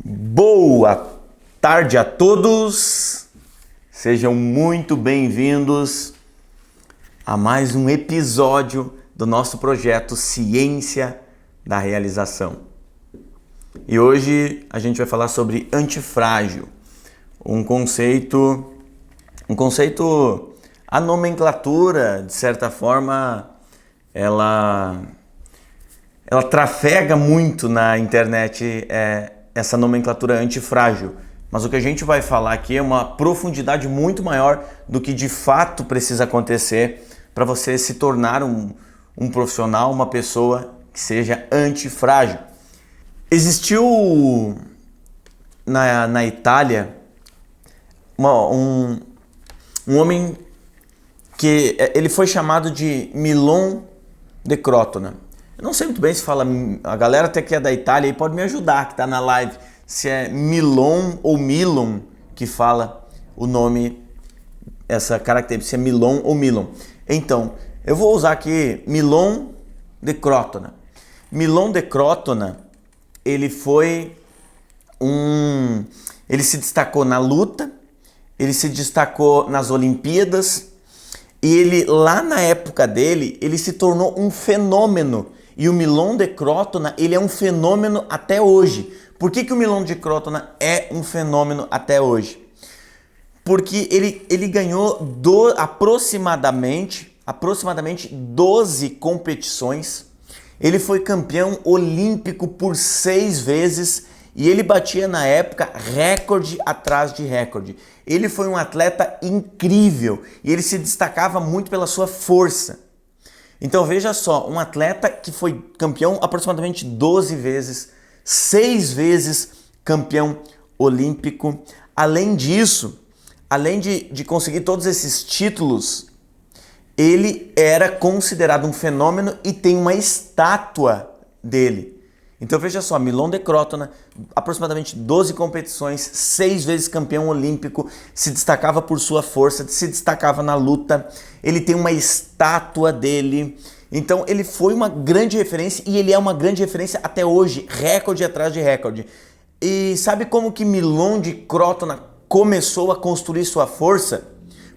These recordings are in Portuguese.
Boa tarde a todos, sejam muito bem-vindos a mais um episódio do nosso projeto Ciência da Realização. E hoje a gente vai falar sobre antifrágil, um conceito, a nomenclatura, de certa forma, ela trafega muito na internet, essa nomenclatura antifrágil, mas o que a gente vai falar aqui é uma profundidade muito maior do que de fato precisa acontecer para você se tornar um profissional, uma pessoa que seja antifrágil. Existiu na Itália um homem que ele foi chamado de Milon de Crotona. Eu não sei muito bem se fala, a galera até que é da Itália aí pode me ajudar, que está na live, se é Milon ou Milon que fala o nome, essa característica, se é Milon ou Milon. Então, eu vou usar aqui Milon de Crotona. Milon de Crotona, ele se destacou na luta, ele se destacou nas Olimpíadas, e ele, lá na época dele, ele se tornou um fenômeno. E o Milon de Crotona, ele é um fenômeno até hoje. Por que o Milon de Crotona é um fenômeno até hoje? Porque ele ganhou aproximadamente 12 competições. Ele foi campeão olímpico por 6 vezes e ele batia na época recorde atrás de recorde. Ele foi um atleta incrível e ele se destacava muito pela sua força. Então veja só, um atleta que foi campeão aproximadamente 12 vezes, 6 vezes campeão olímpico. Além disso, além de conseguir todos esses títulos, ele era considerado um fenômeno e tem uma estátua dele. Então veja só, Milon de Crotona, aproximadamente 12 competições, 6 vezes campeão olímpico, se destacava por sua força, se destacava na luta, ele tem uma estátua dele. Então ele foi uma grande referência e ele é uma grande referência até hoje, recorde atrás de recorde. E sabe como que Milon de Crotona começou a construir sua força?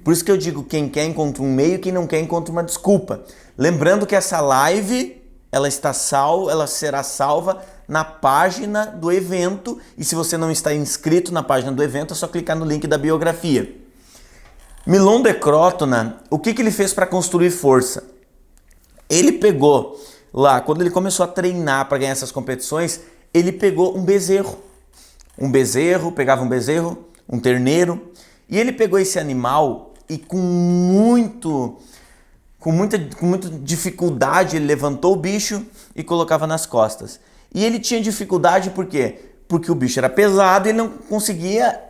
Por isso que eu digo, quem quer encontra um meio, quem não quer encontra uma desculpa. Lembrando que essa live ela será salva na página do evento, e se você não está inscrito na página do evento, é só clicar no link da biografia. Milon de Crotona, o que ele fez para construir força? Ele pegou lá, quando ele começou a treinar para ganhar essas competições, ele pegou um bezerro, pegava um bezerro, um terneiro, e ele pegou esse animal e com muita dificuldade ele levantou o bicho e colocava nas costas. E ele tinha dificuldade por quê? Porque o bicho era pesado e ele não conseguia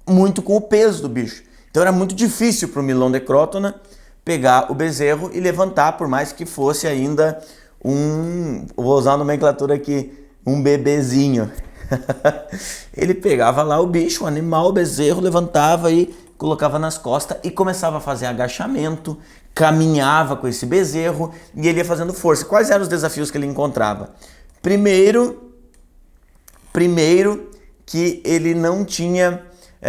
muito com o peso do bicho. Então era muito difícil para o Milon de Crotona pegar o bezerro e levantar, por mais que fosse ainda vou usar a nomenclatura aqui, um bebezinho. Ele pegava lá o bicho, o animal, o bezerro, levantava e colocava nas costas e começava a fazer agachamento, caminhava com esse bezerro e ele ia fazendo força. Quais eram os desafios que ele encontrava? Primeiro que ele não tinha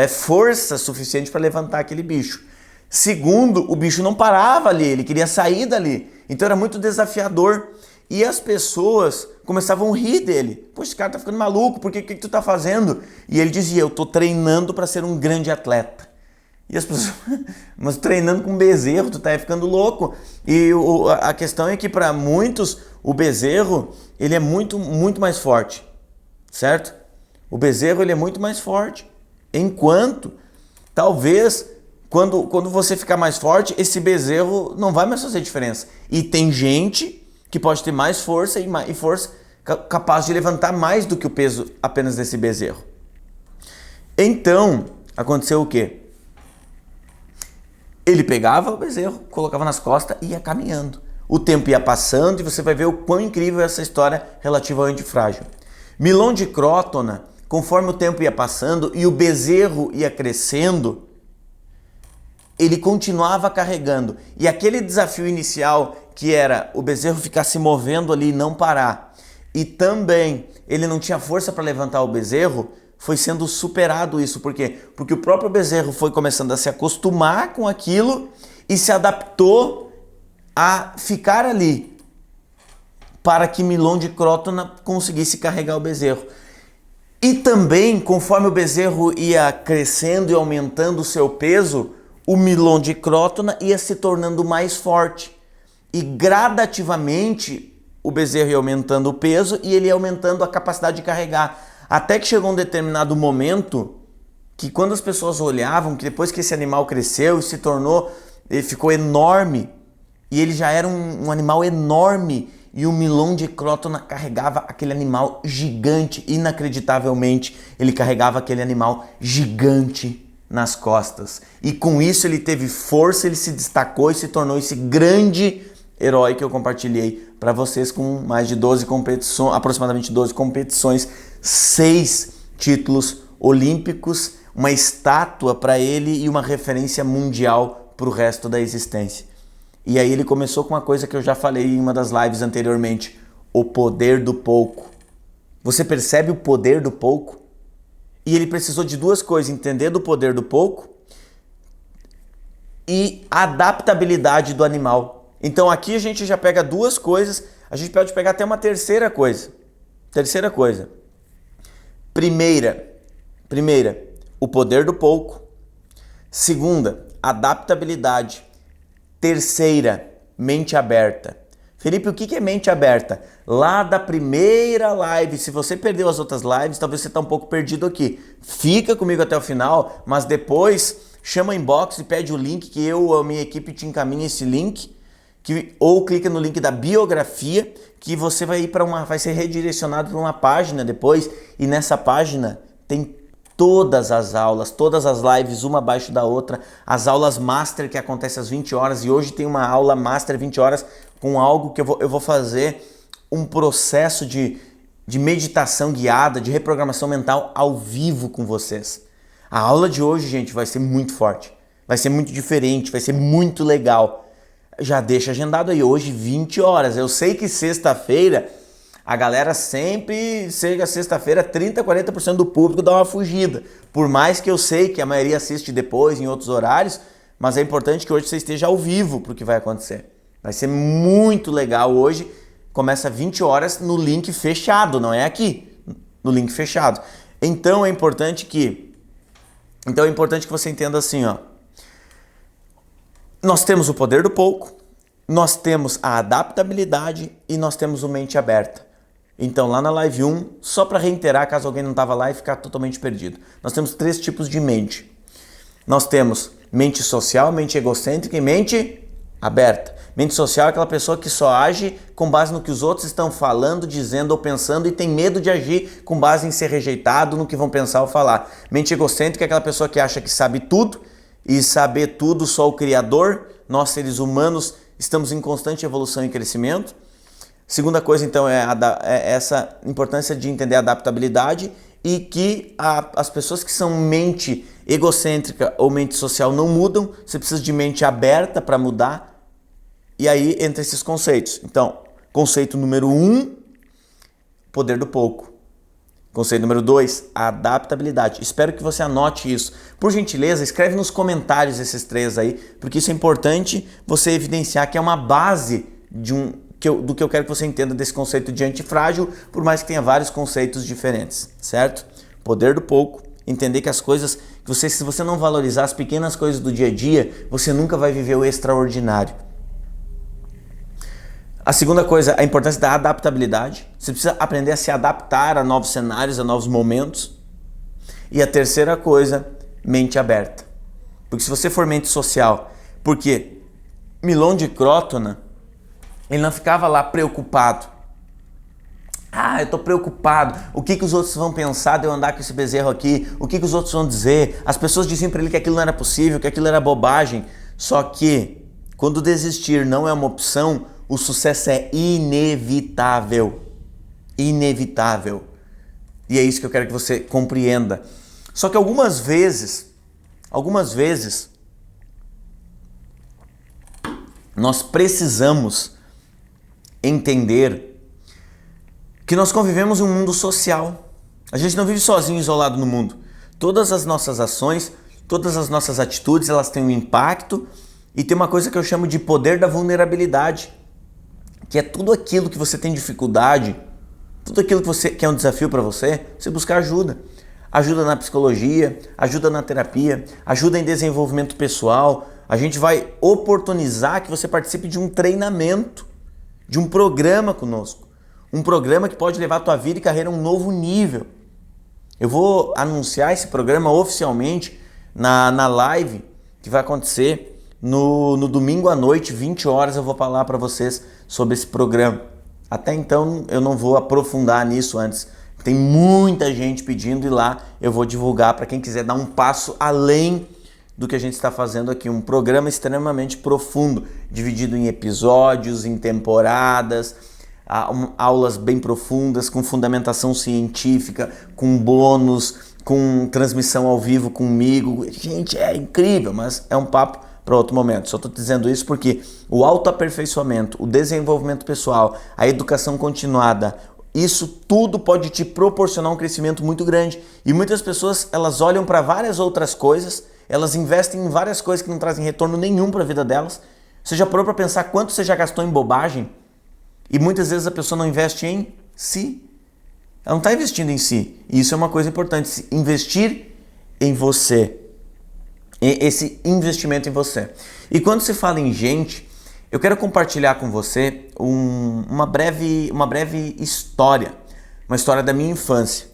força suficiente para levantar aquele bicho. Segundo, o bicho não parava ali, ele queria sair dali. Então era muito desafiador. E as pessoas começavam a rir dele. Poxa, esse cara tá ficando maluco, por que tu tá fazendo? E ele dizia, eu tô treinando para ser um grande atleta. E as pessoas, mas treinando com bezerro, tu tá ficando louco. E a questão é que para muitos, o bezerro, ele é muito mais forte, certo? O bezerro, ele é muito mais forte. Enquanto, talvez, quando você ficar mais forte, esse bezerro não vai mais fazer diferença. E tem gente que pode ter mais força e força capaz de levantar mais do que o peso apenas desse bezerro. Então, aconteceu o quê? Ele pegava o bezerro, colocava nas costas e ia caminhando. O tempo ia passando e você vai ver o quão incrível é essa história relativa ao antifrágil. Milon de Crotona, conforme o tempo ia passando e o bezerro ia crescendo, ele continuava carregando. E aquele desafio inicial, que era o bezerro ficar se movendo ali e não parar, e também ele não tinha força para levantar o bezerro, foi sendo superado isso. Por quê? Porque o próprio bezerro foi começando a se acostumar com aquilo e se adaptou a ficar ali para que Milon de Crótona conseguisse carregar o bezerro. E também, conforme o bezerro ia crescendo e aumentando o seu peso, o Milon de Crótona ia se tornando mais forte. E gradativamente o bezerro ia aumentando o peso e ele ia aumentando a capacidade de carregar. Até que chegou um determinado momento que quando as pessoas olhavam, que depois que esse animal cresceu e se tornou, ele ficou enorme, e ele já era um animal enorme, e o Milon de Crótona carregava aquele animal gigante, inacreditavelmente, ele carregava aquele animal gigante nas costas. E com isso ele teve força, ele se destacou e se tornou esse grande herói que eu compartilhei para vocês, com mais de 12 competições, aproximadamente 12 competições, 6 títulos olímpicos, uma estátua para ele e uma referência mundial para o resto da existência. E aí ele começou com uma coisa que eu já falei em uma das lives anteriormente, o poder do pouco. Você percebe o poder do pouco? E ele precisou de duas coisas, entender do poder do pouco e a adaptabilidade do animal. Então aqui a gente já pega duas coisas, a gente pode pegar até uma terceira coisa. Primeira, o poder do pouco. Segunda, adaptabilidade. Terceira, mente aberta. Felipe, o que é mente aberta? Lá da primeira live, se você perdeu as outras lives, talvez você está um pouco perdido aqui. Fica comigo até o final, mas depois chama inbox e pede o link que eu ou a minha equipe te encaminha esse link, ou clica no link da biografia, que você vai ser redirecionado para uma página depois, e nessa página tem todas as aulas, todas as lives, uma abaixo da outra, as aulas master que acontecem às 20 horas, e hoje tem uma aula master 20 horas com algo que eu vou fazer um processo de meditação guiada, de reprogramação mental ao vivo com vocês. A aula de hoje, gente, vai ser muito forte, vai ser muito diferente, vai ser muito legal. Já deixa agendado aí, hoje 20 horas. Eu sei que sexta-feira a galera sempre chega sexta-feira, 30%, 40% do público dá uma fugida. Por mais que eu sei que a maioria assiste depois, em outros horários, mas é importante que hoje você esteja ao vivo para o que vai acontecer. Vai ser muito legal hoje. Começa 20 horas no link fechado, não é aqui, no link fechado. Então é importante que você entenda assim, ó. Nós temos o poder do pouco, nós temos a adaptabilidade e nós temos o mente aberta. Então lá na live 1, só para reiterar, caso alguém não estava lá e ficar totalmente perdido, nós temos 3 tipos de mente. Nós temos mente social, mente egocêntrica e mente aberta. Mente social é aquela pessoa que só age com base no que os outros estão falando, dizendo ou pensando e tem medo de agir com base em ser rejeitado, no que vão pensar ou falar. Mente egocêntrica é aquela pessoa que acha que sabe tudo, e saber tudo só o Criador. Nós, seres humanos, estamos em constante evolução e crescimento. Segunda coisa, então, é essa importância de entender a adaptabilidade e que as pessoas que são mente egocêntrica ou mente social não mudam. Você precisa de mente aberta para mudar. E aí, entre esses conceitos. Então, conceito número 1, poder do pouco. Conceito número 2, a adaptabilidade. Espero que você anote isso. Por gentileza, escreve nos comentários esses 3 aí, porque isso é importante você evidenciar que é uma base do que eu quero que você entenda desse conceito de antifrágil, por mais que tenha vários conceitos diferentes, certo? Poder do pouco, entender que as coisas, se você não valorizar as pequenas coisas do dia a dia, você nunca vai viver o extraordinário. A segunda coisa, a importância da adaptabilidade. Você precisa aprender a se adaptar a novos cenários, a novos momentos. E a terceira coisa, mente aberta. Porque se você for mente social, porque Milon de Crótona, ele não ficava lá preocupado. Eu tô preocupado. O que os outros vão pensar de eu andar com esse bezerro aqui? O que os outros vão dizer? As pessoas diziam para ele que aquilo não era possível, que aquilo era bobagem. Só que, quando desistir não é uma opção, o sucesso é inevitável. Inevitável. E é isso que eu quero que você compreenda. Só que algumas vezes, nós precisamos entender que nós convivemos em um mundo social. A gente não vive sozinho, isolado no mundo. Todas as nossas ações, todas as nossas atitudes, elas têm um impacto e tem uma coisa que eu chamo de poder da vulnerabilidade, que é tudo aquilo que você tem dificuldade, tudo aquilo que é um desafio para você, você buscar ajuda. Ajuda na psicologia, ajuda na terapia, ajuda em desenvolvimento pessoal. A gente vai oportunizar que você participe de um treinamento, de um programa conosco. Um programa que pode levar a tua vida e carreira a um novo nível. Eu vou anunciar esse programa oficialmente na live que vai acontecer no domingo à noite, 20 horas, eu vou falar para vocês sobre esse programa. Até então eu não vou aprofundar nisso antes. Tem muita gente pedindo e lá eu vou divulgar para quem quiser dar um passo além do que a gente está fazendo aqui. Um programa extremamente profundo, dividido em episódios, em temporadas, aulas bem profundas, com fundamentação científica, com bônus, com transmissão ao vivo comigo. Gente, é incrível, mas é um papo para outro momento. Só estou dizendo isso porque o autoaperfeiçoamento, o desenvolvimento pessoal, a educação continuada, isso tudo pode te proporcionar um crescimento muito grande. E muitas pessoas, elas olham para várias outras coisas, elas investem em várias coisas que não trazem retorno nenhum para a vida delas. Você já parou para pensar quanto você já gastou em bobagem? E muitas vezes a pessoa não investe em si. Ela não está investindo em si. E isso é uma coisa importante, investir em você. Esse investimento em você. E quando se fala em gente, eu quero compartilhar com você uma breve história, uma história da minha infância.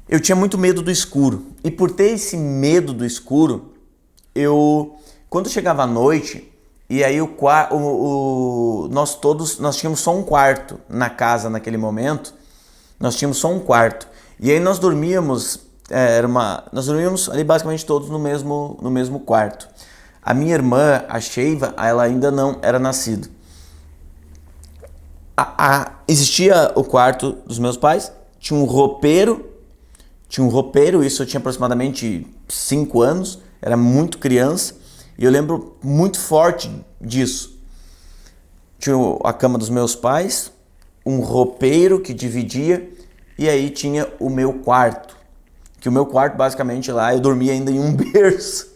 Eu tinha muito medo do escuro e por ter esse medo do escuro, quando chegava a noite, e aí nós tínhamos só um quarto na casa naquele momento, nós tínhamos só um quarto e aí nós dormíamos ali basicamente todos no mesmo quarto. A minha irmã, a Sheiva, ela ainda não era nascida. Existia o quarto dos meus pais, tinha um roupeiro, isso eu tinha aproximadamente 5 anos, era muito criança, e eu lembro muito forte disso. Tinha a cama dos meus pais, um roupeiro que dividia, e aí tinha o meu quarto. Que o meu quarto, basicamente, lá eu dormia ainda em um berço.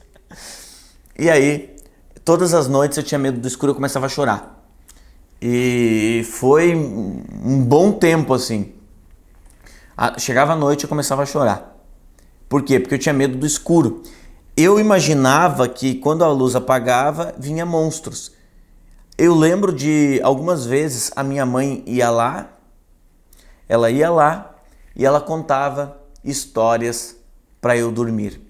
E aí, todas as noites eu tinha medo do escuro e eu começava a chorar. E foi um bom tempo assim. Chegava a noite e eu começava a chorar. Por quê? Porque eu tinha medo do escuro. Eu imaginava que quando a luz apagava, vinha monstros. Eu lembro de algumas vezes a minha mãe ela ia lá e ela contava histórias para eu dormir.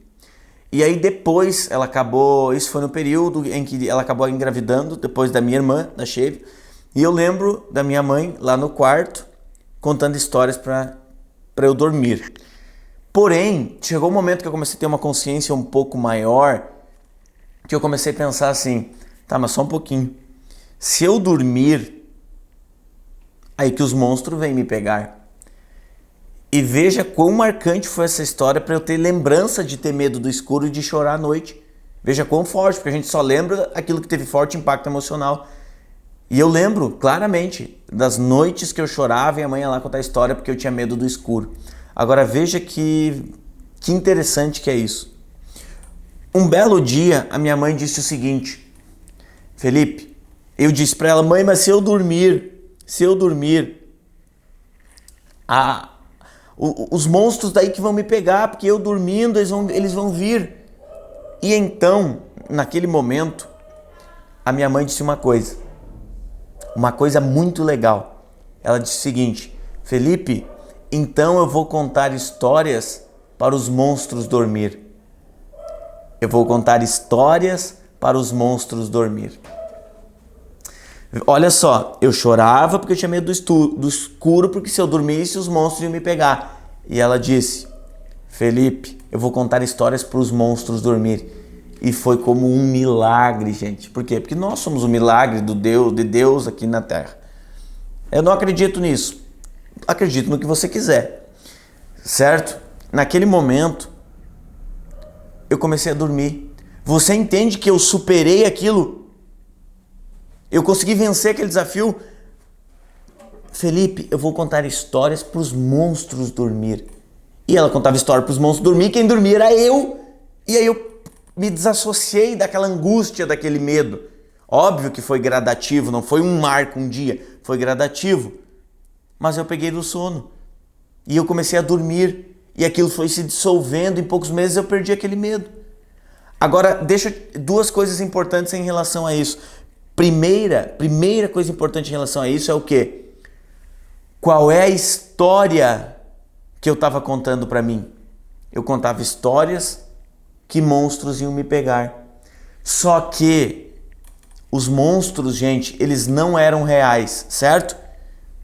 E aí depois ela acabou, isso foi no período em que ela acabou engravidando, depois da minha irmã, da Sheiva, e eu lembro da minha mãe lá no quarto, contando histórias para eu dormir. Porém, chegou um momento que eu comecei a ter uma consciência um pouco maior, que eu comecei a pensar assim, tá, mas só um pouquinho. Se eu dormir, aí que os monstros vêm me pegar. E veja quão marcante foi essa história para eu ter lembrança de ter medo do escuro e de chorar à noite. Veja quão forte, porque a gente só lembra aquilo que teve forte impacto emocional. E eu lembro claramente das noites que eu chorava e a mãe ia lá contar a história porque eu tinha medo do escuro. Agora veja que interessante que é isso. Um belo dia a minha mãe disse o seguinte: Felipe, eu disse para ela, mãe, mas se eu dormir, os monstros daí que vão me pegar, porque eu dormindo eles vão vir. E então, naquele momento, a minha mãe disse uma coisa muito legal. Ela disse o seguinte: Felipe, então eu vou contar histórias para os monstros dormir. Eu vou contar histórias para os monstros dormir. Olha só, eu chorava porque eu tinha medo do escuro, porque se eu dormisse os monstros iam me pegar. E ela disse: Felipe, eu vou contar histórias para os monstros dormir. E foi como um milagre, gente. Por quê? Porque nós somos o milagre de Deus aqui na Terra. Eu não acredito nisso. Acredito no que você quiser. Certo? Naquele momento, eu comecei a dormir. Você entende que eu superei aquilo? Eu consegui vencer aquele desafio. Felipe, eu vou contar histórias para os monstros dormir. E ela contava história para os monstros dormir, quem dormia era eu. E aí eu me desassociei daquela angústia, daquele medo. Óbvio que foi gradativo, não foi um marco um dia, foi gradativo. Mas eu peguei do sono e eu comecei a dormir e aquilo foi se dissolvendo, em poucos meses eu perdi aquele medo. Agora, deixa duas coisas importantes em relação a isso. Primeira coisa importante em relação a isso é o quê? Qual é a história que eu estava contando para mim? Eu contava histórias que monstros iam me pegar. Só que os monstros, gente, eles não eram reais, certo?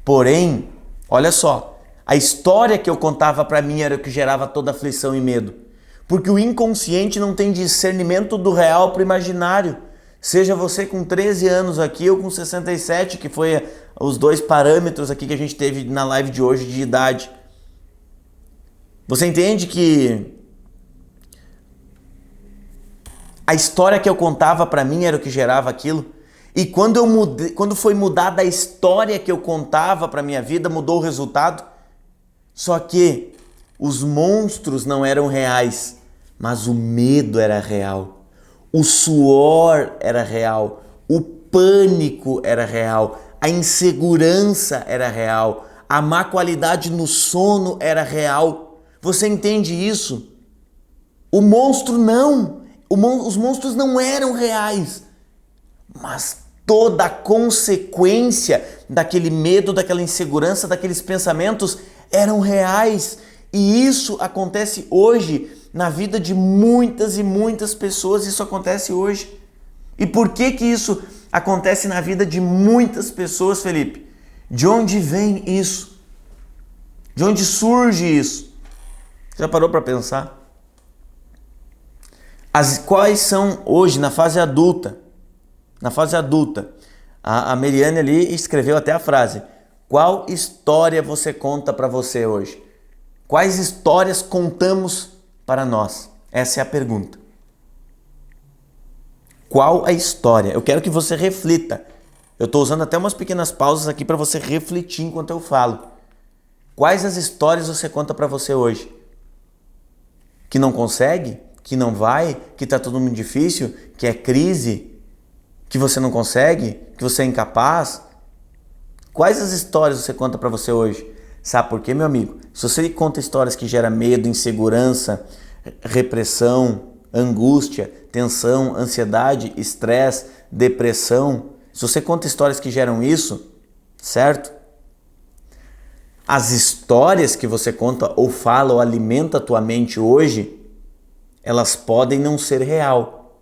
Porém, olha só, a história que eu contava para mim era o que gerava toda aflição e medo. Porque o inconsciente não tem discernimento do real para o imaginário. Seja você com 13 anos aqui ou com 67, que foi os dois parâmetros aqui que a gente teve na live de hoje de idade. Você entende que a história que eu contava para mim era o que gerava aquilo? E quando foi mudada a história que eu contava para minha vida, mudou o resultado? Só que os monstros não eram reais, mas o medo era real. O suor era real, o pânico era real, a insegurança era real, a má qualidade no sono era real. Você entende isso? O monstro não. Os monstros não eram reais, mas toda a consequência daquele medo, daquela insegurança, daqueles pensamentos eram reais. E isso acontece hoje na vida de muitas e muitas pessoas. Isso acontece hoje. E por que que isso acontece na vida de muitas pessoas, Felipe? De onde vem isso? De onde surge isso? Já parou para pensar? Quais são hoje, na fase adulta? Na fase adulta, a Meriane ali escreveu até a frase: qual história você conta para você hoje? Quais histórias contamos para nós? Essa é a pergunta. Qual a história? Eu quero que você reflita. Eu estou usando até umas pequenas pausas aqui para você refletir enquanto eu falo. Quais as histórias você conta para você hoje? Que não consegue? Que não vai? Que está tudo muito difícil? Que é crise? Que você não consegue? Que você é incapaz? Quais as histórias você conta para você hoje? Sabe por quê, meu amigo? Se você conta histórias que geram medo, insegurança, repressão, angústia, tensão, ansiedade, estresse, depressão, se você conta histórias que geram isso, certo? As histórias que você conta ou fala ou alimenta a tua mente hoje, elas podem não ser real,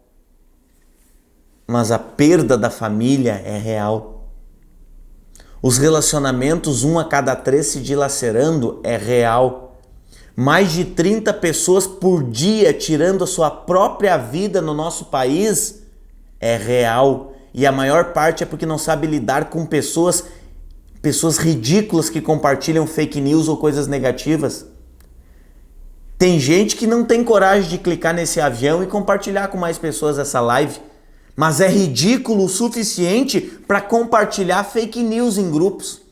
mas a perda da família é real. Os relacionamentos, 1 a cada 3 se dilacerando, é real. Mais de 30 pessoas por dia tirando a sua própria vida no nosso país é real. E a maior parte é porque não sabe lidar com pessoas ridículas que compartilham fake news ou coisas negativas. Tem gente que não tem coragem de clicar nesse avião e compartilhar com mais pessoas essa live. Mas é ridículo o suficiente para compartilhar fake news em grupos.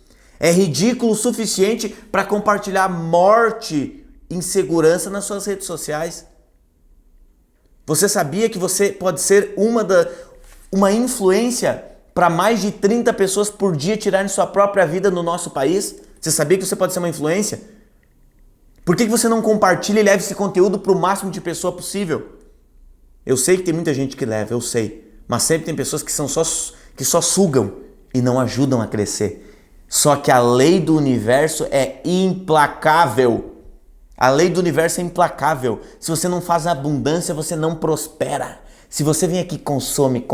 É ridículo o suficiente para compartilhar morte, insegurança nas suas redes sociais. Você sabia que você pode ser uma influência para mais de 30 pessoas por dia tirarem sua própria vida no nosso país? Você sabia que você pode ser uma influência? Por que você não compartilha e leva esse conteúdo para o máximo de pessoa possível? Eu sei que tem muita gente que leva, eu sei. Mas sempre tem pessoas que só sugam e não ajudam a crescer. Só que a lei do universo é implacável. A lei do universo é implacável. Se você não faz abundância, você não prospera. Se você vem aqui, consome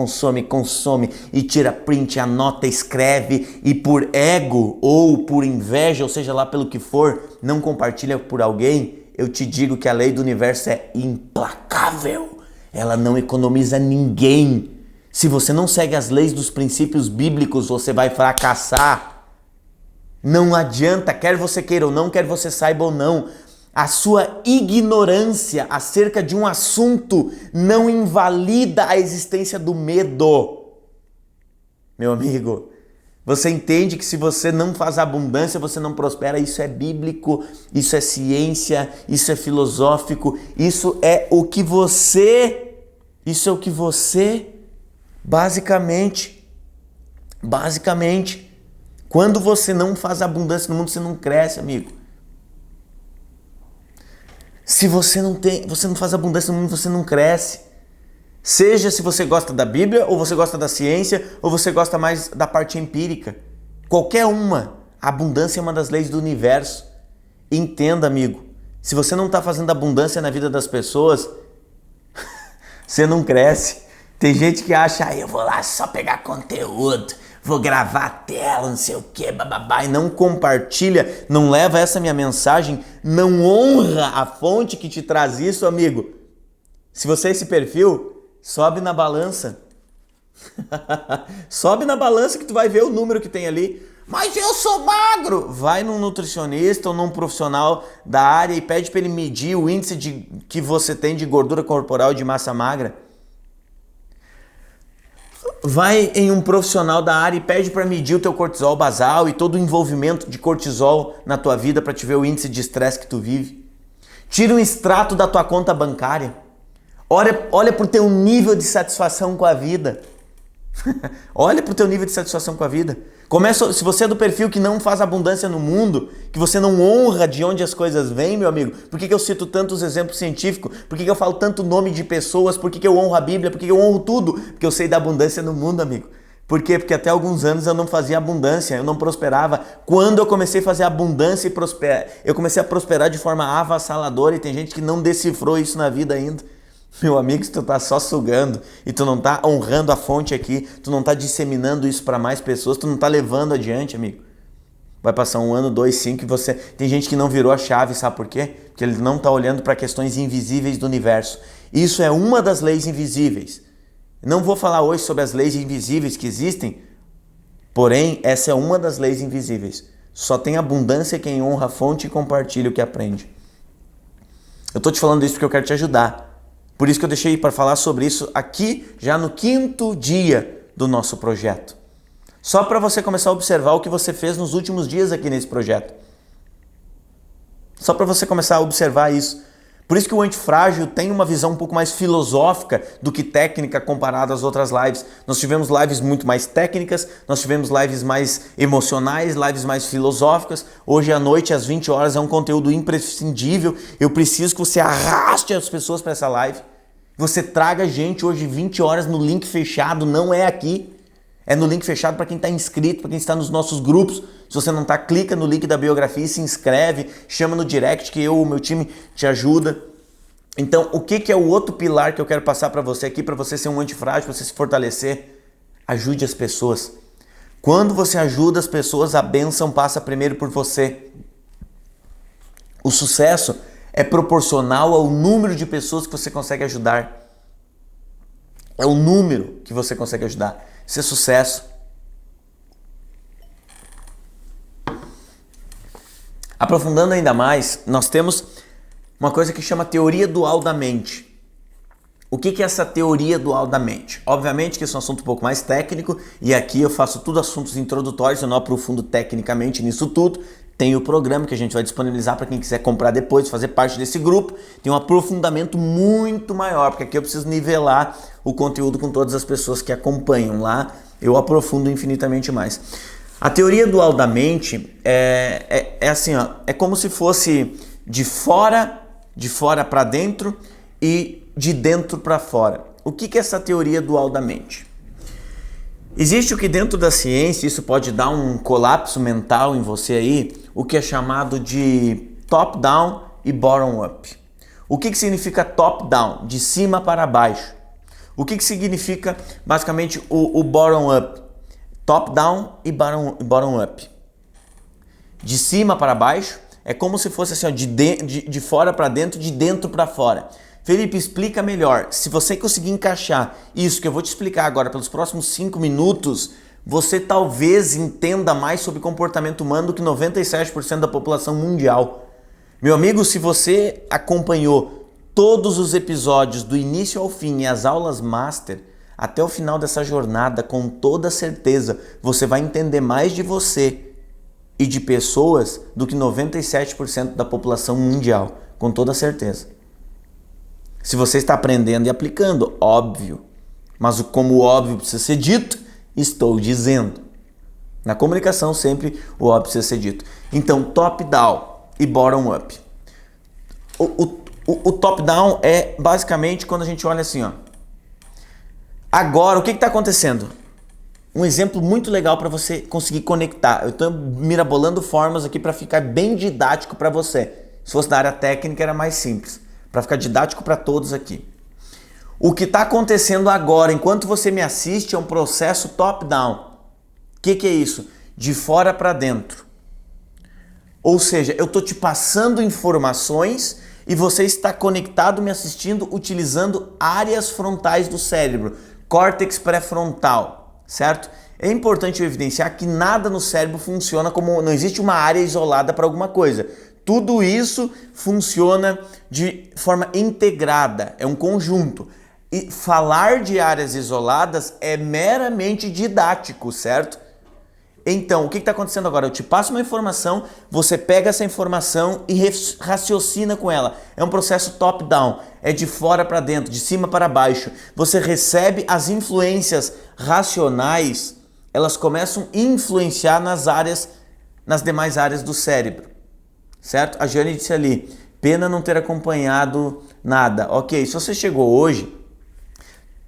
e tira print, anota, escreve e por ego ou por inveja, ou seja lá pelo que for, não compartilha por alguém, eu te digo que a lei do universo é implacável. Ela não economiza ninguém. Se você não segue as leis dos princípios bíblicos, você vai fracassar. Não adianta, quer você queira ou não, quer você saiba ou não. A sua ignorância acerca de um assunto não invalida a existência do medo. Meu amigo, Você entende que se você não faz abundância, você não prospera. Isso é bíblico, isso é ciência, isso é filosófico, isso é o que você, basicamente, quando você não faz abundância no mundo, você não cresce, amigo. Se você não faz abundância no mundo, você não cresce. Seja se você gosta da Bíblia, ou você gosta da ciência, ou você gosta mais da parte empírica. Qualquer uma. A abundância é uma das leis do universo. Entenda, amigo. Se você não está fazendo abundância na vida das pessoas, você não cresce. Tem gente que acha, eu vou lá só pegar conteúdo, vou gravar a tela, não sei o que, bababá, e não compartilha, não leva essa minha mensagem, não honra a fonte que te traz isso, amigo. Se você é esse perfil, sobe na balança. Sobe na balança que tu vai ver o número que tem ali. Mas eu sou magro! Vai num nutricionista ou num profissional da área e pede para ele medir o índice que você tem de gordura corporal e de massa magra. Vai em um profissional da área e pede para medir o teu cortisol basal e todo o envolvimento de cortisol na tua vida para te ver o índice de estresse que tu vive. Tira um extrato da tua conta bancária. Olha pro teu nível de satisfação com a vida. Olha pro teu nível de satisfação com a vida. Se você é do perfil que não faz abundância no mundo, que você não honra de onde as coisas vêm, meu amigo, por que eu cito tantos exemplos científicos? Por que eu falo tanto nome de pessoas? Por que eu honro a Bíblia? Por que eu honro tudo? Porque eu sei da abundância no mundo, amigo. Por quê? Porque até alguns anos eu não fazia abundância, eu não prosperava. Quando eu comecei a fazer abundância eu comecei a prosperar de forma avassaladora, e tem gente que não decifrou isso na vida ainda. Meu amigo, se tu tá só sugando e tu não tá honrando a fonte aqui, tu não tá disseminando isso para mais pessoas, tu não tá levando adiante, amigo. Vai passar 1 ano, 2, 5 e você... Tem gente que não virou a chave, sabe por quê? Porque ele não tá olhando para questões invisíveis do universo. Isso é uma das leis invisíveis. Não vou falar hoje sobre as leis invisíveis que existem, porém, essa é uma das leis invisíveis. Só tem abundância quem honra a fonte e compartilha o que aprende. Eu tô te falando isso porque eu quero te ajudar. Por isso que eu deixei para falar sobre isso aqui, já no 5º dia do nosso projeto. Só para você começar a observar o que você fez nos últimos dias aqui nesse projeto. Só para você começar a observar isso. Por isso que o Antifrágil tem uma visão um pouco mais filosófica do que técnica comparado às outras lives. Nós tivemos lives muito mais técnicas, nós tivemos lives mais emocionais, lives mais filosóficas. Hoje à noite, às 20 horas, é um conteúdo imprescindível. Eu preciso que você arraste as pessoas para essa live. Você traga gente hoje 20 horas no link fechado, não é aqui. É no link fechado para quem está inscrito, para quem está nos nossos grupos. Se você não está, clica no link da biografia e se inscreve, chama no direct que eu, o meu time, te ajuda. Então, o que é o outro pilar que eu quero passar para você aqui, para você ser um antifrágil, para você se fortalecer? Ajude as pessoas. Quando você ajuda as pessoas, a bênção passa primeiro por você. O sucesso é proporcional ao número de pessoas que você consegue ajudar. É o número que você consegue ajudar. Isso é sucesso. Aprofundando ainda mais, nós temos uma coisa que chama teoria dual da mente. O que é essa teoria dual da mente? Obviamente que esse é um assunto um pouco mais técnico e aqui eu faço tudo assuntos introdutórios, eu não aprofundo tecnicamente nisso tudo. Tem o programa que a gente vai disponibilizar para quem quiser comprar depois, fazer parte desse grupo. Tem um aprofundamento muito maior, porque aqui eu preciso nivelar o conteúdo com todas as pessoas que acompanham. Lá eu aprofundo infinitamente mais. A teoria dual da mente é assim, ó, é como se fosse de fora para dentro e de dentro para fora. O que é essa teoria dual da mente? Existe o que dentro da ciência, isso pode dar um colapso mental em você aí, o que é chamado de top-down e bottom-up. O que significa top-down? De cima para baixo. O que significa basicamente o bottom-up? Top-down e bottom-up. De cima para baixo é como se fosse assim, ó, de fora para dentro, de dentro para fora. Felipe, explica melhor. Se você conseguir encaixar isso que eu vou te explicar agora pelos próximos 5 minutos, você talvez entenda mais sobre comportamento humano do que 97% da população mundial. Meu amigo, se você acompanhou todos os episódios do início ao fim e as aulas master, Até o final dessa jornada, com toda certeza, você vai entender mais de você e de pessoas do que 97% da população mundial, com toda certeza. Se você está aprendendo e aplicando, óbvio. Mas como o óbvio precisa ser dito, estou dizendo. Na comunicação sempre o óbvio precisa ser dito. Então, top-down e bottom-up. O top-down é basicamente quando a gente olha assim, ó. Agora, o que está acontecendo? Um exemplo muito legal para você conseguir conectar. Eu estou mirabolando formas aqui para ficar bem didático para você. Se fosse da área técnica era mais simples. Para ficar didático para todos aqui. O que está acontecendo agora, enquanto você me assiste, é um processo top-down. O que é isso? De fora para dentro. Ou seja, eu estou te passando informações e você está conectado me assistindo utilizando áreas frontais do cérebro. Córtex pré-frontal, certo? É importante eu evidenciar que nada no cérebro funciona como... Não existe uma área isolada para alguma coisa. Tudo isso funciona de forma integrada, é um conjunto. E falar de áreas isoladas é meramente didático, certo? Então, o que está acontecendo agora? Eu te passo uma informação, você pega essa informação e raciocina com ela. É um processo top-down, é de fora para dentro, de cima para baixo. Você recebe as influências racionais, elas começam a influenciar nas demais áreas do cérebro, certo? A Jane disse ali, pena não ter acompanhado nada. Ok, se você chegou hoje...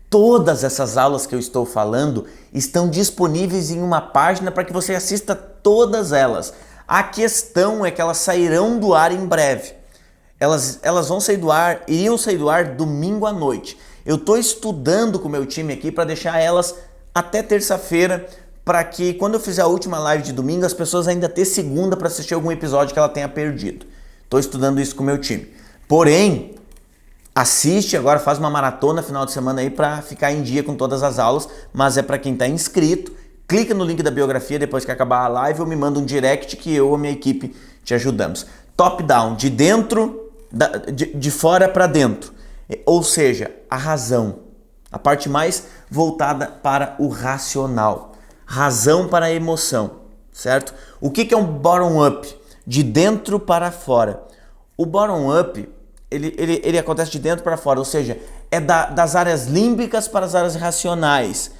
Todas essas aulas que eu estou falando estão disponíveis em uma página para que você assista todas elas. A questão é que elas sairão do ar em breve. Elas vão sair do ar, iriam sair do ar domingo à noite. Eu estou estudando com o meu time aqui para deixar elas até terça-feira, para que quando eu fizer a última live de domingo, as pessoas ainda tenham segunda para assistir algum episódio que ela tenha perdido. Estou estudando isso com o meu time. Porém... Assiste agora, faz uma maratona final de semana aí para ficar em dia com todas as aulas, mas é para quem está inscrito. Clica no link da biografia depois que acabar a live ou me manda um direct que eu ou a minha equipe te ajudamos. Top-down, de dentro, de fora para dentro. Ou seja, a razão. A parte mais voltada para o racional. Razão para a emoção, certo? O que é um bottom-up? De dentro para fora. O bottom-up... Ele acontece de dentro para fora, ou seja, é das áreas límbicas para as áreas racionais.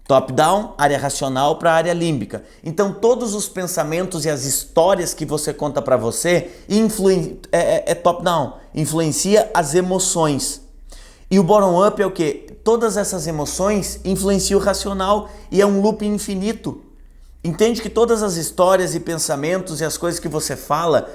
Top-down, área racional para a área límbica. Então, todos os pensamentos e as histórias que você conta para você é top-down, influencia as emoções. E o bottom-up é o quê? Todas essas emoções influenciam o racional e é um loop infinito. Entende que todas as histórias e pensamentos e as coisas que você fala...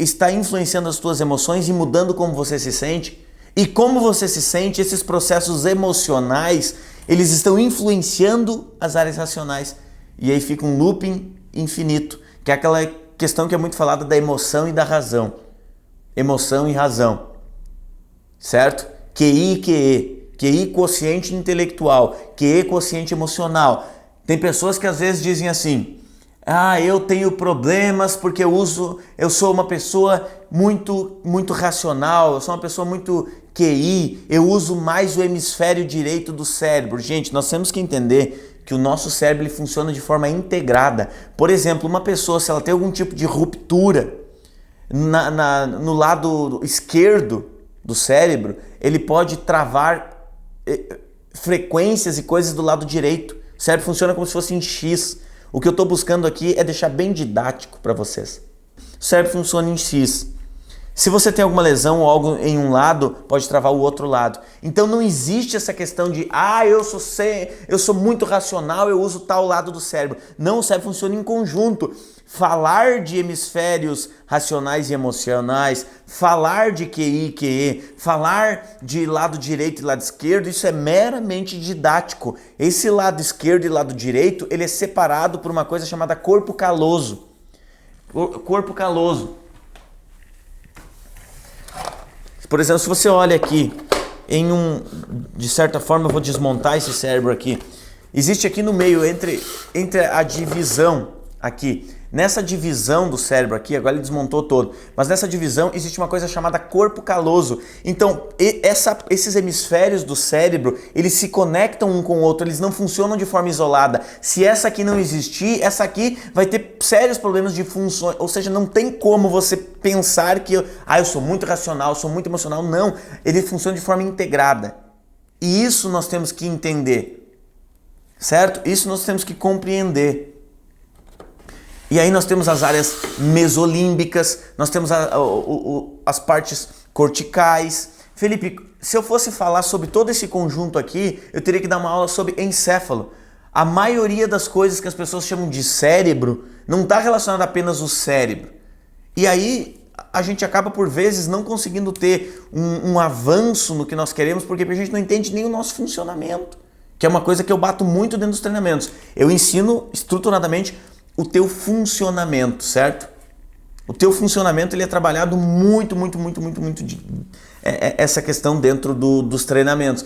está influenciando as tuas emoções e mudando como você se sente. E como você se sente, esses processos emocionais, eles estão influenciando as áreas racionais. E aí fica um looping infinito, que é aquela questão que é muito falada da emoção e da razão. Emoção e razão. Certo? QI e QE. QI, quociente intelectual. QE, quociente emocional. Tem pessoas que às vezes dizem assim... eu tenho problemas porque eu sou uma pessoa muito racional, eu sou uma pessoa muito QI, eu uso mais o hemisfério direito do cérebro. Gente, nós temos que entender que o nosso cérebro ele funciona de forma integrada. Por exemplo, uma pessoa, se ela tem algum tipo de ruptura no lado esquerdo do cérebro, ele pode travar frequências e coisas do lado direito. O cérebro funciona como se fosse em X. O que eu estou buscando aqui é deixar bem didático para vocês. O cérebro funciona em X. Se você tem alguma lesão ou algo em um lado, pode travar o outro lado. Então não existe essa questão de eu sou muito racional, eu uso tal lado do cérebro. Não, o cérebro funciona em conjunto. Falar de hemisférios racionais e emocionais, falar de QI e QE, falar de lado direito e lado esquerdo, isso é meramente didático. Esse lado esquerdo e lado direito, ele é separado por uma coisa chamada corpo caloso. Corpo caloso. Por exemplo, se você olha aqui, de certa forma eu vou desmontar esse cérebro aqui. Existe aqui no meio, entre a divisão aqui, Nessa divisão do cérebro aqui, agora ele desmontou todo, mas nessa divisão existe uma coisa chamada corpo caloso. Então, esses hemisférios do cérebro, eles se conectam um com o outro, eles não funcionam de forma isolada. Se essa aqui não existir, essa aqui vai ter sérios problemas de funções, ou seja, não tem como você pensar que eu sou muito racional, eu sou muito emocional. Não, ele funciona de forma integrada. E isso nós temos que entender. Certo? Isso nós temos que compreender. E aí nós temos as áreas mesolímbicas, nós temos as partes corticais. Felipe, se eu fosse falar sobre todo esse conjunto aqui, eu teria que dar uma aula sobre encéfalo. A maioria das coisas que as pessoas chamam de cérebro não está relacionada apenas ao cérebro. E aí a gente acaba por vezes não conseguindo ter um avanço no que nós queremos, porque a gente não entende nem o nosso funcionamento. Que é uma coisa que eu bato muito dentro dos treinamentos. Eu ensino estruturadamente o teu funcionamento, certo? O teu funcionamento ele é trabalhado muito essa questão dentro dos treinamentos.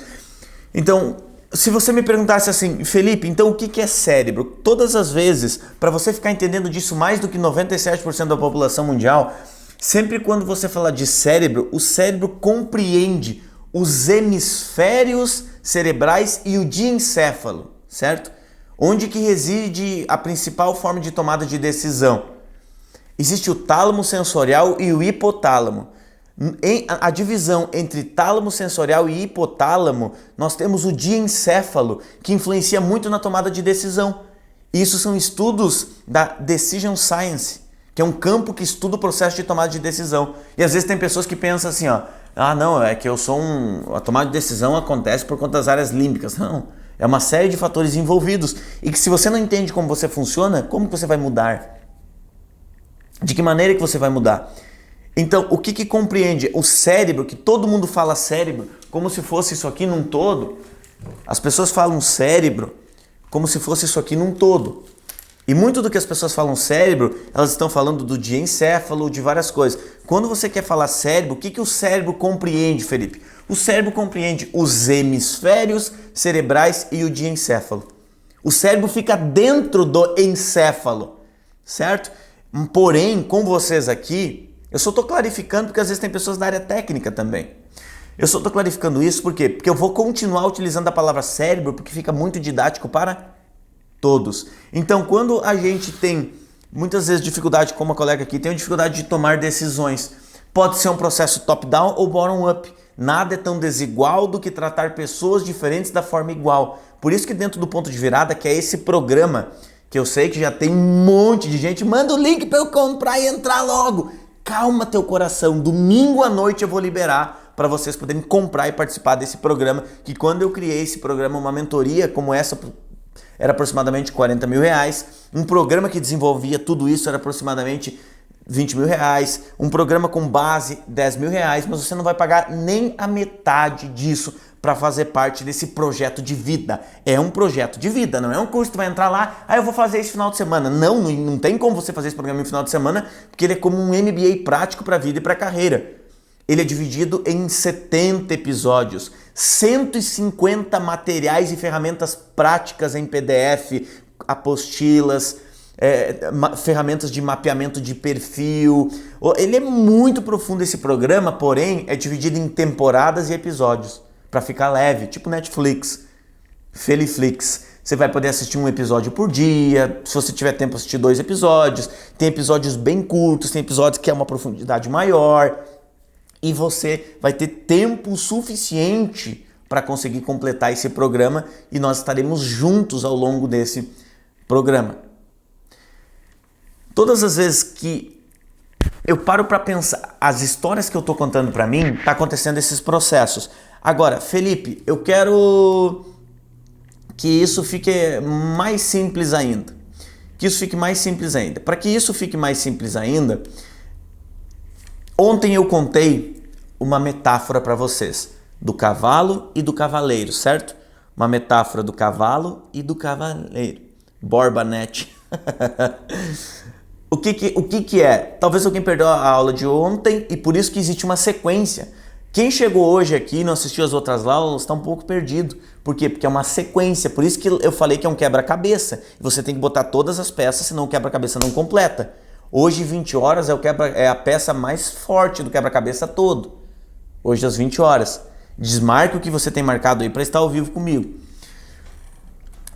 Então, se você me perguntasse assim, Felipe, então o que é cérebro? Todas as vezes, para você ficar entendendo disso mais do que 97% da população mundial, sempre quando você falar de cérebro, o cérebro compreende os hemisférios cerebrais e o diencéfalo, certo? Onde que reside a principal forma de tomada de decisão? Existe o tálamo sensorial e o hipotálamo. A divisão entre tálamo sensorial e hipotálamo, nós temos o diencéfalo, que influencia muito na tomada de decisão. Isso são estudos da Decision Science, que é um campo que estuda o processo de tomada de decisão. E às vezes tem pessoas que pensam assim, não, é que a tomada de decisão acontece por conta das áreas límbicas. Não, é uma série de fatores envolvidos e que se você não entende como você funciona, como que você vai mudar? De que maneira que você vai mudar? Então, o que compreende? O cérebro, que todo mundo fala cérebro, como se fosse isso aqui num todo. As pessoas falam cérebro como se fosse isso aqui num todo. E muito do que as pessoas falam cérebro, elas estão falando do diencéfalo, de várias coisas. Quando você quer falar cérebro, o que o cérebro compreende, Felipe? O cérebro compreende os hemisférios cerebrais e o diencéfalo. O cérebro fica dentro do encéfalo, certo? Porém, com vocês aqui, eu só estou clarificando porque às vezes tem pessoas da área técnica também. Eu só estou clarificando isso por quê? Porque eu vou continuar utilizando a palavra cérebro porque fica muito didático para todos. Então, quando a gente tem muitas vezes dificuldade, como a colega aqui, tem dificuldade de tomar decisões, pode ser um processo top-down ou bottom-up. Nada é tão desigual do que tratar pessoas diferentes da forma igual. Por isso que dentro do ponto de virada, que é esse programa, que eu sei que já tem um monte de gente, manda o link para eu comprar e entrar logo. Calma teu coração, domingo à noite eu vou liberar para vocês poderem comprar e participar desse programa, que quando eu criei esse programa, uma mentoria como essa, era aproximadamente 40 mil reais, um programa que desenvolvia tudo isso era aproximadamente 20 mil reais, um programa com base 10 mil reais, mas você não vai pagar nem a metade disso para fazer parte desse projeto de vida. É um projeto de vida, não é um curso que tu vai entrar lá, eu vou fazer esse final de semana. Não tem como você fazer esse programa no final de semana, porque ele é como um MBA prático para a vida e para a carreira. Ele é dividido em 70 episódios, 150 materiais e ferramentas práticas em PDF, apostilas, ferramentas de mapeamento de perfil. Ele é muito profundo esse programa, porém é dividido em temporadas e episódios, para ficar leve, tipo Netflix, Feliflix. Você vai poder assistir um episódio por dia, se você tiver tempo assistir 2 episódios, tem episódios bem curtos, tem episódios que é uma profundidade maior, e você vai ter tempo suficiente para conseguir completar esse programa e nós estaremos juntos ao longo desse programa. Todas as vezes que eu paro para pensar, as histórias que eu estou contando para mim, tá acontecendo esses processos. Agora, Felipe, eu quero que isso fique mais simples ainda. Para que isso fique mais simples ainda, ontem eu contei uma metáfora para vocês, do cavalo e do cavaleiro, certo? Uma metáfora do cavalo e do cavaleiro. Borba Net. O que é? Talvez alguém perdeu a aula de ontem e por isso que existe uma sequência. Quem chegou hoje aqui e não assistiu as outras aulas está um pouco perdido. Por quê? Porque é uma sequência. Por isso que eu falei que é um quebra-cabeça. Você tem que botar todas as peças, senão o quebra-cabeça não completa. Hoje, 20 horas, é a peça mais forte do quebra-cabeça todo. Hoje, às 20 horas. Desmarque o que você tem marcado aí para estar ao vivo comigo.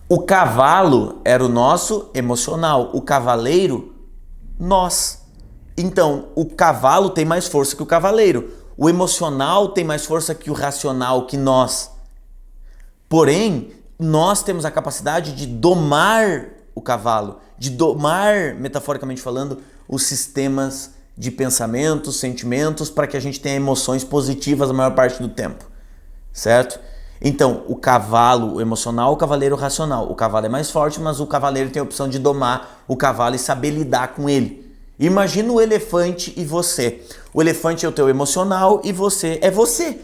O cavalo era o nosso emocional. O cavaleiro, nós. Então, o cavalo tem mais força que o cavaleiro. O emocional tem mais força que o racional, que nós. Porém, nós temos a capacidade de domar o cavalo, de domar, metaforicamente falando, os sistemas de pensamentos, sentimentos, para que a gente tenha emoções positivas a maior parte do tempo, certo? Então, o cavalo emocional, o cavaleiro racional. O cavalo é mais forte, mas o cavaleiro tem a opção de domar o cavalo e saber lidar com ele. Imagina o elefante e você. O elefante é o teu emocional e você é você.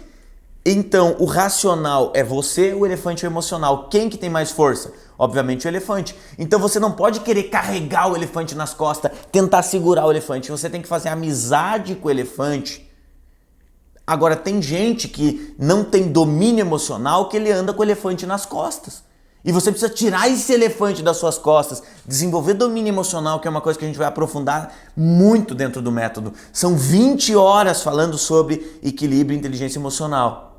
Então, o racional é você, o elefante é o emocional. Quem que tem mais força? Obviamente o elefante. Então você não pode querer carregar o elefante nas costas, tentar segurar o elefante. Você tem que fazer amizade com o elefante. Agora, tem gente que não tem domínio emocional, que ele anda com o elefante nas costas. E você precisa tirar esse elefante das suas costas, desenvolver domínio emocional, que é uma coisa que a gente vai aprofundar muito dentro do método. São 20 horas falando sobre equilíbrio e inteligência emocional.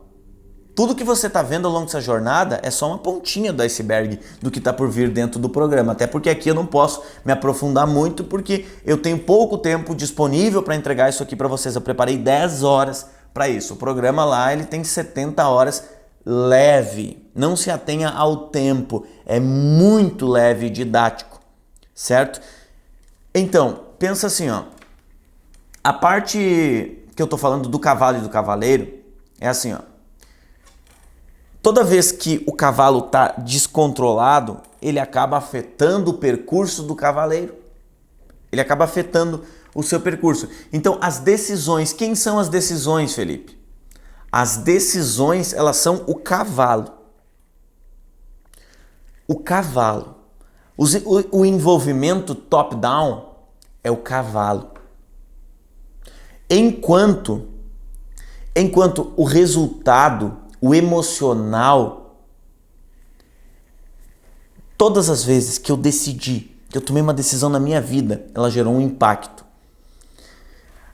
Tudo que você está vendo ao longo dessa jornada é só uma pontinha do iceberg do que está por vir dentro do programa. Até porque aqui eu não posso me aprofundar muito, porque eu tenho pouco tempo disponível para entregar isso aqui para vocês. Eu preparei 10 horas para isso. O programa lá ele tem 70 horas leve. Não se atenha ao tempo. É muito leve e didático, certo? Então, pensa assim, ó. A parte que eu tô falando do cavalo e do cavaleiro é assim, ó. Toda vez que o cavalo tá descontrolado, ele acaba afetando o percurso do cavaleiro. Ele acaba afetando o seu percurso. Então, as decisões, quem são as decisões, Felipe? As decisões, elas são o cavalo. O cavalo. O envolvimento top-down é o cavalo. Enquanto o resultado, o emocional, todas as vezes que eu decidi, que eu tomei uma decisão na minha vida, ela gerou um impacto.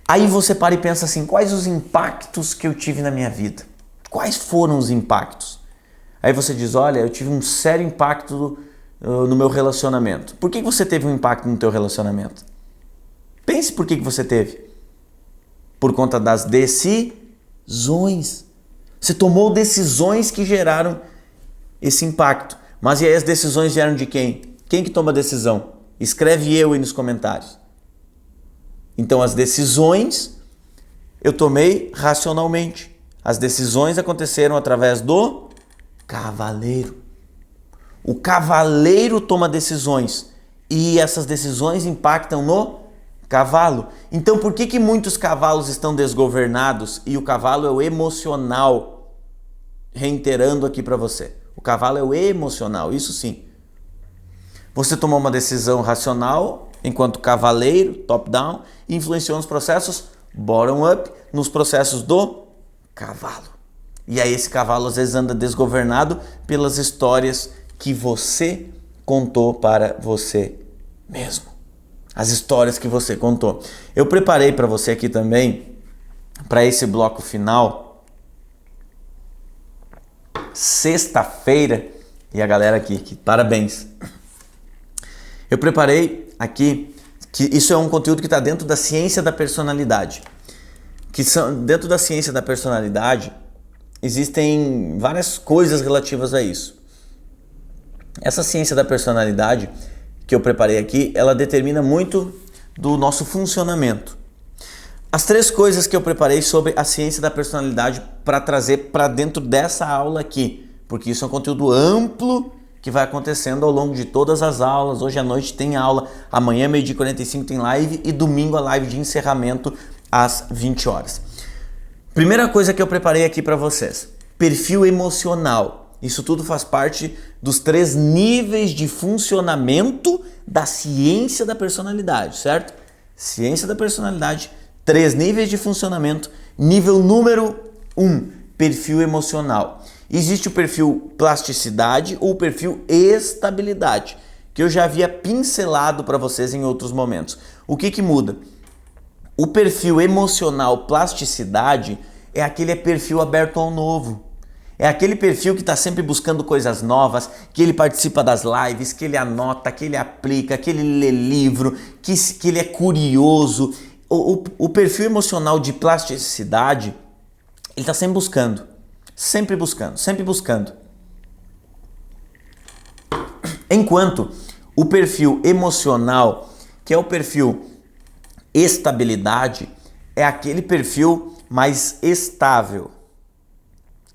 Aí você para e pensa assim, quais os impactos que eu tive na minha vida? Quais foram os impactos? Aí você diz, olha, eu tive um sério impacto no meu relacionamento. Por que você teve um impacto no teu relacionamento? Pense por que você teve. Por conta das decisões. Você tomou decisões que geraram esse impacto. Mas e aí as decisões vieram de quem? Quem que toma a decisão? Escreve eu aí nos comentários. Então as decisões eu tomei racionalmente. As decisões aconteceram através do cavaleiro. O cavaleiro toma decisões e essas decisões impactam no cavalo. Então por que muitos cavalos estão desgovernados e o cavalo é o emocional? Reiterando aqui para você. O cavalo é o emocional, isso sim. Você tomou uma decisão racional enquanto cavaleiro, top-down, e influenciou nos processos bottom-up, nos processos do cavalo. E aí esse cavalo às vezes anda desgovernado pelas histórias que você contou para você mesmo. As histórias que você contou. Eu preparei para você aqui também, para esse bloco final, sexta-feira, e a galera aqui, parabéns. Eu preparei aqui, que isso é um conteúdo que está dentro da ciência da personalidade. Dentro da ciência da personalidade, existem várias coisas relativas a isso. Essa ciência da personalidade que eu preparei aqui, ela determina muito do nosso funcionamento. As 3 coisas que eu preparei sobre a ciência da personalidade para trazer para dentro dessa aula aqui, porque isso é um conteúdo amplo que vai acontecendo ao longo de todas as aulas. Hoje à noite tem aula, amanhã 12h45 tem live e domingo a live de encerramento às 20 horas. Primeira coisa que eu preparei aqui para vocês, perfil emocional. Isso tudo faz parte dos 3 níveis de funcionamento da ciência da personalidade, certo? Ciência da personalidade, 3 níveis de funcionamento. Nível número Perfil emocional. Existe o perfil plasticidade ou o perfil estabilidade, que eu já havia pincelado para vocês em outros momentos. O que muda? O perfil emocional plasticidade é aquele perfil aberto ao novo. É aquele perfil que está sempre buscando coisas novas, que ele participa das lives, que ele anota, que ele aplica, que ele lê livro, que ele é curioso. O perfil emocional de plasticidade, ele está sempre buscando. Sempre buscando, sempre buscando. Enquanto o perfil emocional, que é o perfil estabilidade, é aquele perfil mais estável,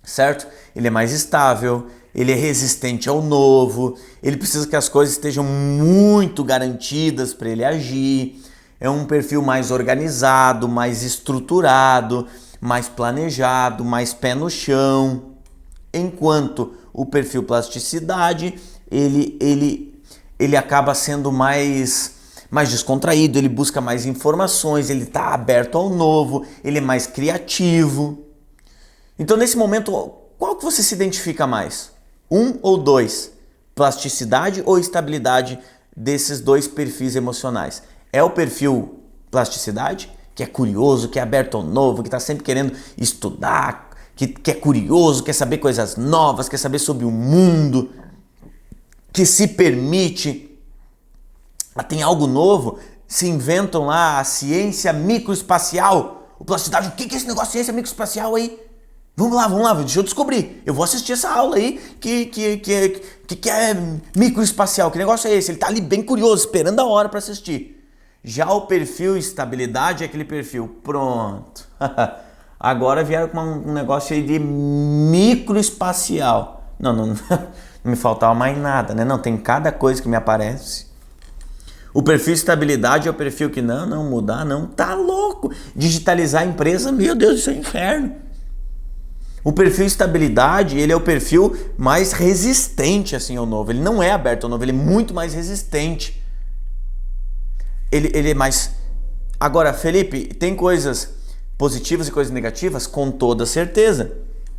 certo? Ele é mais estável, ele é resistente ao novo, ele precisa que as coisas estejam muito garantidas para ele agir, é um perfil mais organizado, mais estruturado, mais planejado, mais pé no chão, enquanto o perfil plasticidade, ele acaba sendo mais descontraído, ele busca mais informações, ele está aberto ao novo, ele é mais criativo. Então, nesse momento, qual que você se identifica mais? Um ou dois? Plasticidade ou estabilidade desses dois perfis emocionais? É o perfil plasticidade, que é curioso, que é aberto ao novo, que está sempre querendo estudar, que é curioso, quer saber coisas novas, quer saber sobre o mundo, que se permite, tem algo novo, se inventam lá a ciência microespacial. O plasticidade, o que é esse negócio de ciência microespacial aí? Vamos lá, deixa eu descobrir. Eu vou assistir essa aula aí que é microespacial. Que negócio é esse? Ele tá ali bem curioso, esperando a hora para assistir. Já o perfil estabilidade é aquele perfil, pronto. Agora vieram com um negócio aí de microespacial. Não me faltava mais nada, né? Não, tem cada coisa que me aparece. O perfil estabilidade é o perfil que não mudar, não, tá louco. Digitalizar a empresa, meu Deus, isso é inferno. O perfil estabilidade, ele é o perfil mais resistente assim ao novo. Ele não é aberto ao novo, ele é muito mais resistente. Ele é mais... Agora, Felipe, tem coisas positivas e coisas negativas? Com toda certeza.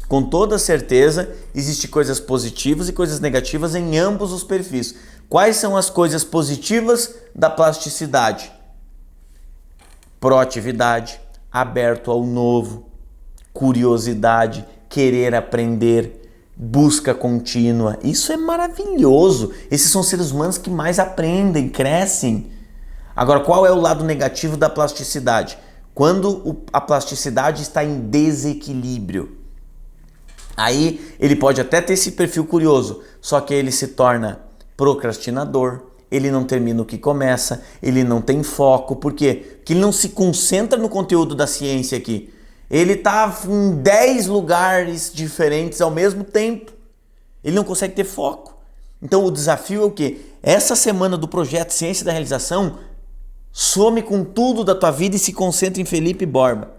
Com toda certeza, existem coisas positivas e coisas negativas em ambos os perfis. Quais são as coisas positivas da plasticidade? Proatividade, aberto ao novo, curiosidade, querer aprender, busca contínua. Isso é maravilhoso. Esses são os seres humanos que mais aprendem, crescem. Agora, qual é o lado negativo da plasticidade? Quando a plasticidade está em desequilíbrio. Aí ele pode até ter esse perfil curioso, só que ele se torna procrastinador, ele não termina o que começa, ele não tem foco. Por quê? Porque ele não se concentra no conteúdo da ciência aqui. Ele está em 10 lugares diferentes ao mesmo tempo. Ele não consegue ter foco. Então o desafio é o quê? Essa semana do projeto Ciência da Realização, some com tudo da tua vida e se concentra em Felipe Borba.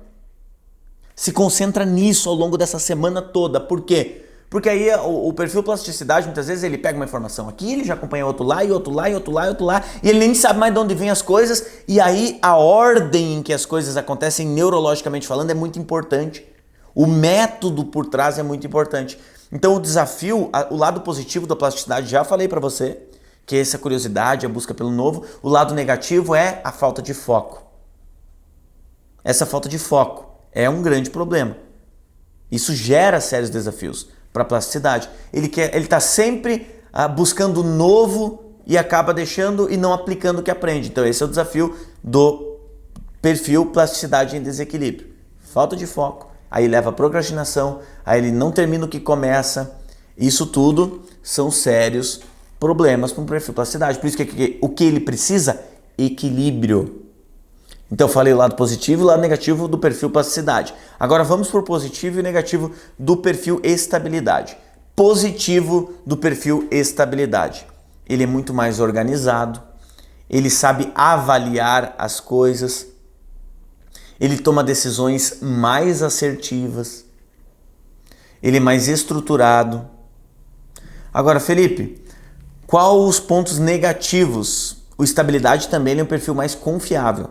Se concentra nisso ao longo dessa semana toda. Por quê? Porque aí o perfil plasticidade, muitas vezes ele pega uma informação aqui, ele já acompanha outro lá, e outro lá, e outro lá, e outro lá, e ele nem sabe mais de onde vêm as coisas, e aí a ordem em que as coisas acontecem, neurologicamente falando, é muito importante. O método por trás é muito importante. Então o desafio, o lado positivo da plasticidade, já falei para você, que é essa curiosidade, a busca pelo novo. O lado negativo é a falta de foco. Essa falta de foco é um grande problema. Isso gera sérios desafios para a plasticidade. Ele está sempre buscando o novo e acaba deixando e não aplicando o que aprende. Então esse é o desafio do perfil plasticidade em desequilíbrio. Falta de foco, aí leva a procrastinação, aí ele não termina o que começa. Isso tudo são sérios problemas para um perfil plasticidade. Por isso que o que ele precisa? Equilíbrio. Então eu falei o lado positivo e o lado negativo do perfil plasticidade. Agora vamos para o positivo e negativo do perfil estabilidade. Positivo do perfil estabilidade. Ele é muito mais organizado, ele sabe avaliar as coisas, ele toma decisões mais assertivas, ele é mais estruturado. Agora, Felipe, qual os pontos negativos? O estabilidade também é um perfil mais confiável.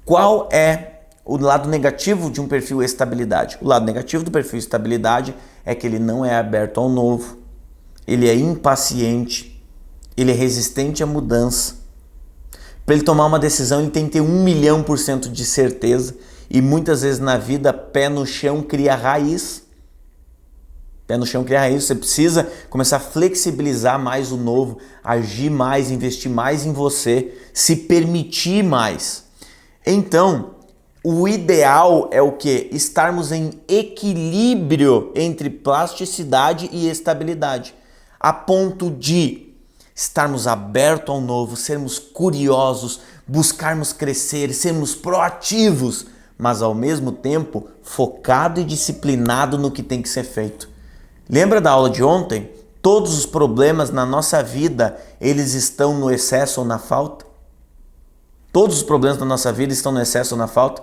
Qual é o lado negativo de um perfil estabilidade. O lado negativo do perfil estabilidade é que ele não é aberto ao novo, ele é impaciente, ele é resistente à mudança. Para ele tomar uma decisão, ele tem que ter 1.000.000% de certeza e muitas vezes na vida, pé no chão cria raiz. Pé no chão cria raiz, você precisa começar a flexibilizar mais o novo, agir mais, investir mais em você, se permitir mais. Então, o ideal é o quê? Estarmos em equilíbrio entre plasticidade e estabilidade, a ponto de estarmos abertos ao novo, sermos curiosos, buscarmos crescer, sermos proativos, mas ao mesmo tempo focado e disciplinado no que tem que ser feito. Lembra da aula de ontem? Todos os problemas na nossa vida, eles estão no excesso ou na falta? Todos os problemas da nossa vida estão no excesso ou na falta?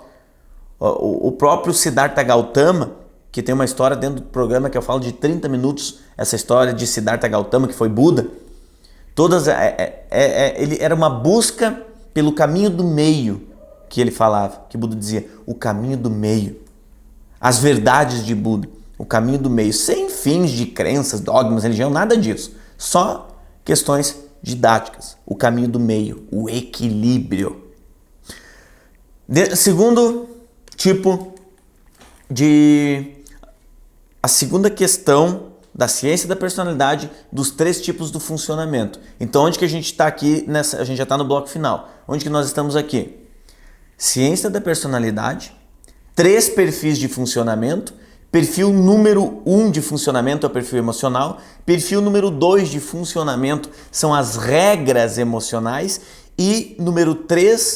O próprio Siddhartha Gautama, que tem uma história dentro do programa que eu falo de 30 minutos, essa história de Siddhartha Gautama, que foi Buda, ele era uma busca pelo caminho do meio, que ele falava, que Buda dizia, o caminho do meio. As verdades de Buda, o caminho do meio, sem fins de crenças, dogmas, religião, nada disso. Só questões didáticas, o caminho do meio, o equilíbrio. Segundo tipo a segunda questão da ciência da personalidade, dos 3 tipos do funcionamento. Então, onde que a gente está aqui? A gente já está no bloco final. Onde que nós estamos aqui? Ciência da personalidade, 3 perfis de funcionamento. Perfil número 1 de funcionamento é o perfil emocional. Perfil número 2 de funcionamento são as regras emocionais. E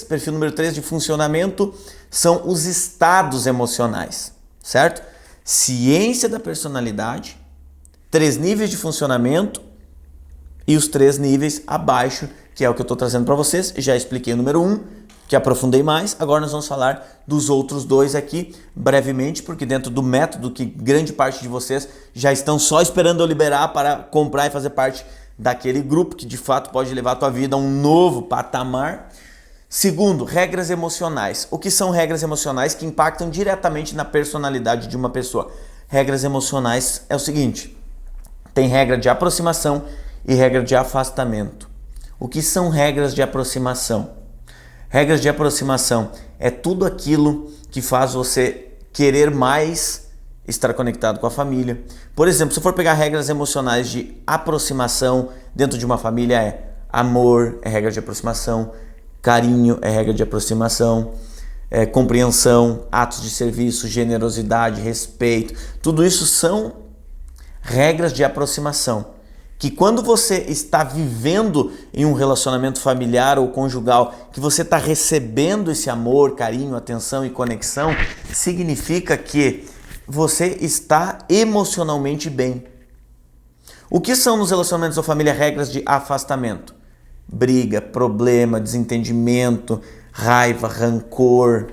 perfil número 3 de funcionamento são os estados emocionais, certo? Ciência da personalidade, 3 níveis de funcionamento e os 3 níveis abaixo, que é o que eu estou trazendo para vocês. Já expliquei o número 1, que aprofundei mais. Agora nós vamos falar dos outros 2 aqui brevemente, porque dentro do método que grande parte de vocês já estão só esperando eu liberar para comprar e fazer parte daquele grupo que de fato pode levar a tua vida a um novo patamar. Segundo, regras emocionais. O que são regras emocionais que impactam diretamente na personalidade de uma pessoa? Regras emocionais é o seguinte: tem regra de aproximação e regra de afastamento. O que são regras de aproximação? Regras de aproximação é tudo aquilo que faz você querer mais estar conectado com a família. Por exemplo, se for pegar regras emocionais de aproximação dentro de uma família, é amor, é regra de aproximação, carinho é regra de aproximação, compreensão, atos de serviço, generosidade, respeito, tudo isso são regras de aproximação, que quando você está vivendo em um relacionamento familiar ou conjugal, que você está recebendo esse amor, carinho, atenção e conexão, significa que você está emocionalmente bem. O que são nos relacionamentos da família regras de afastamento? Briga, problema, desentendimento, raiva, rancor,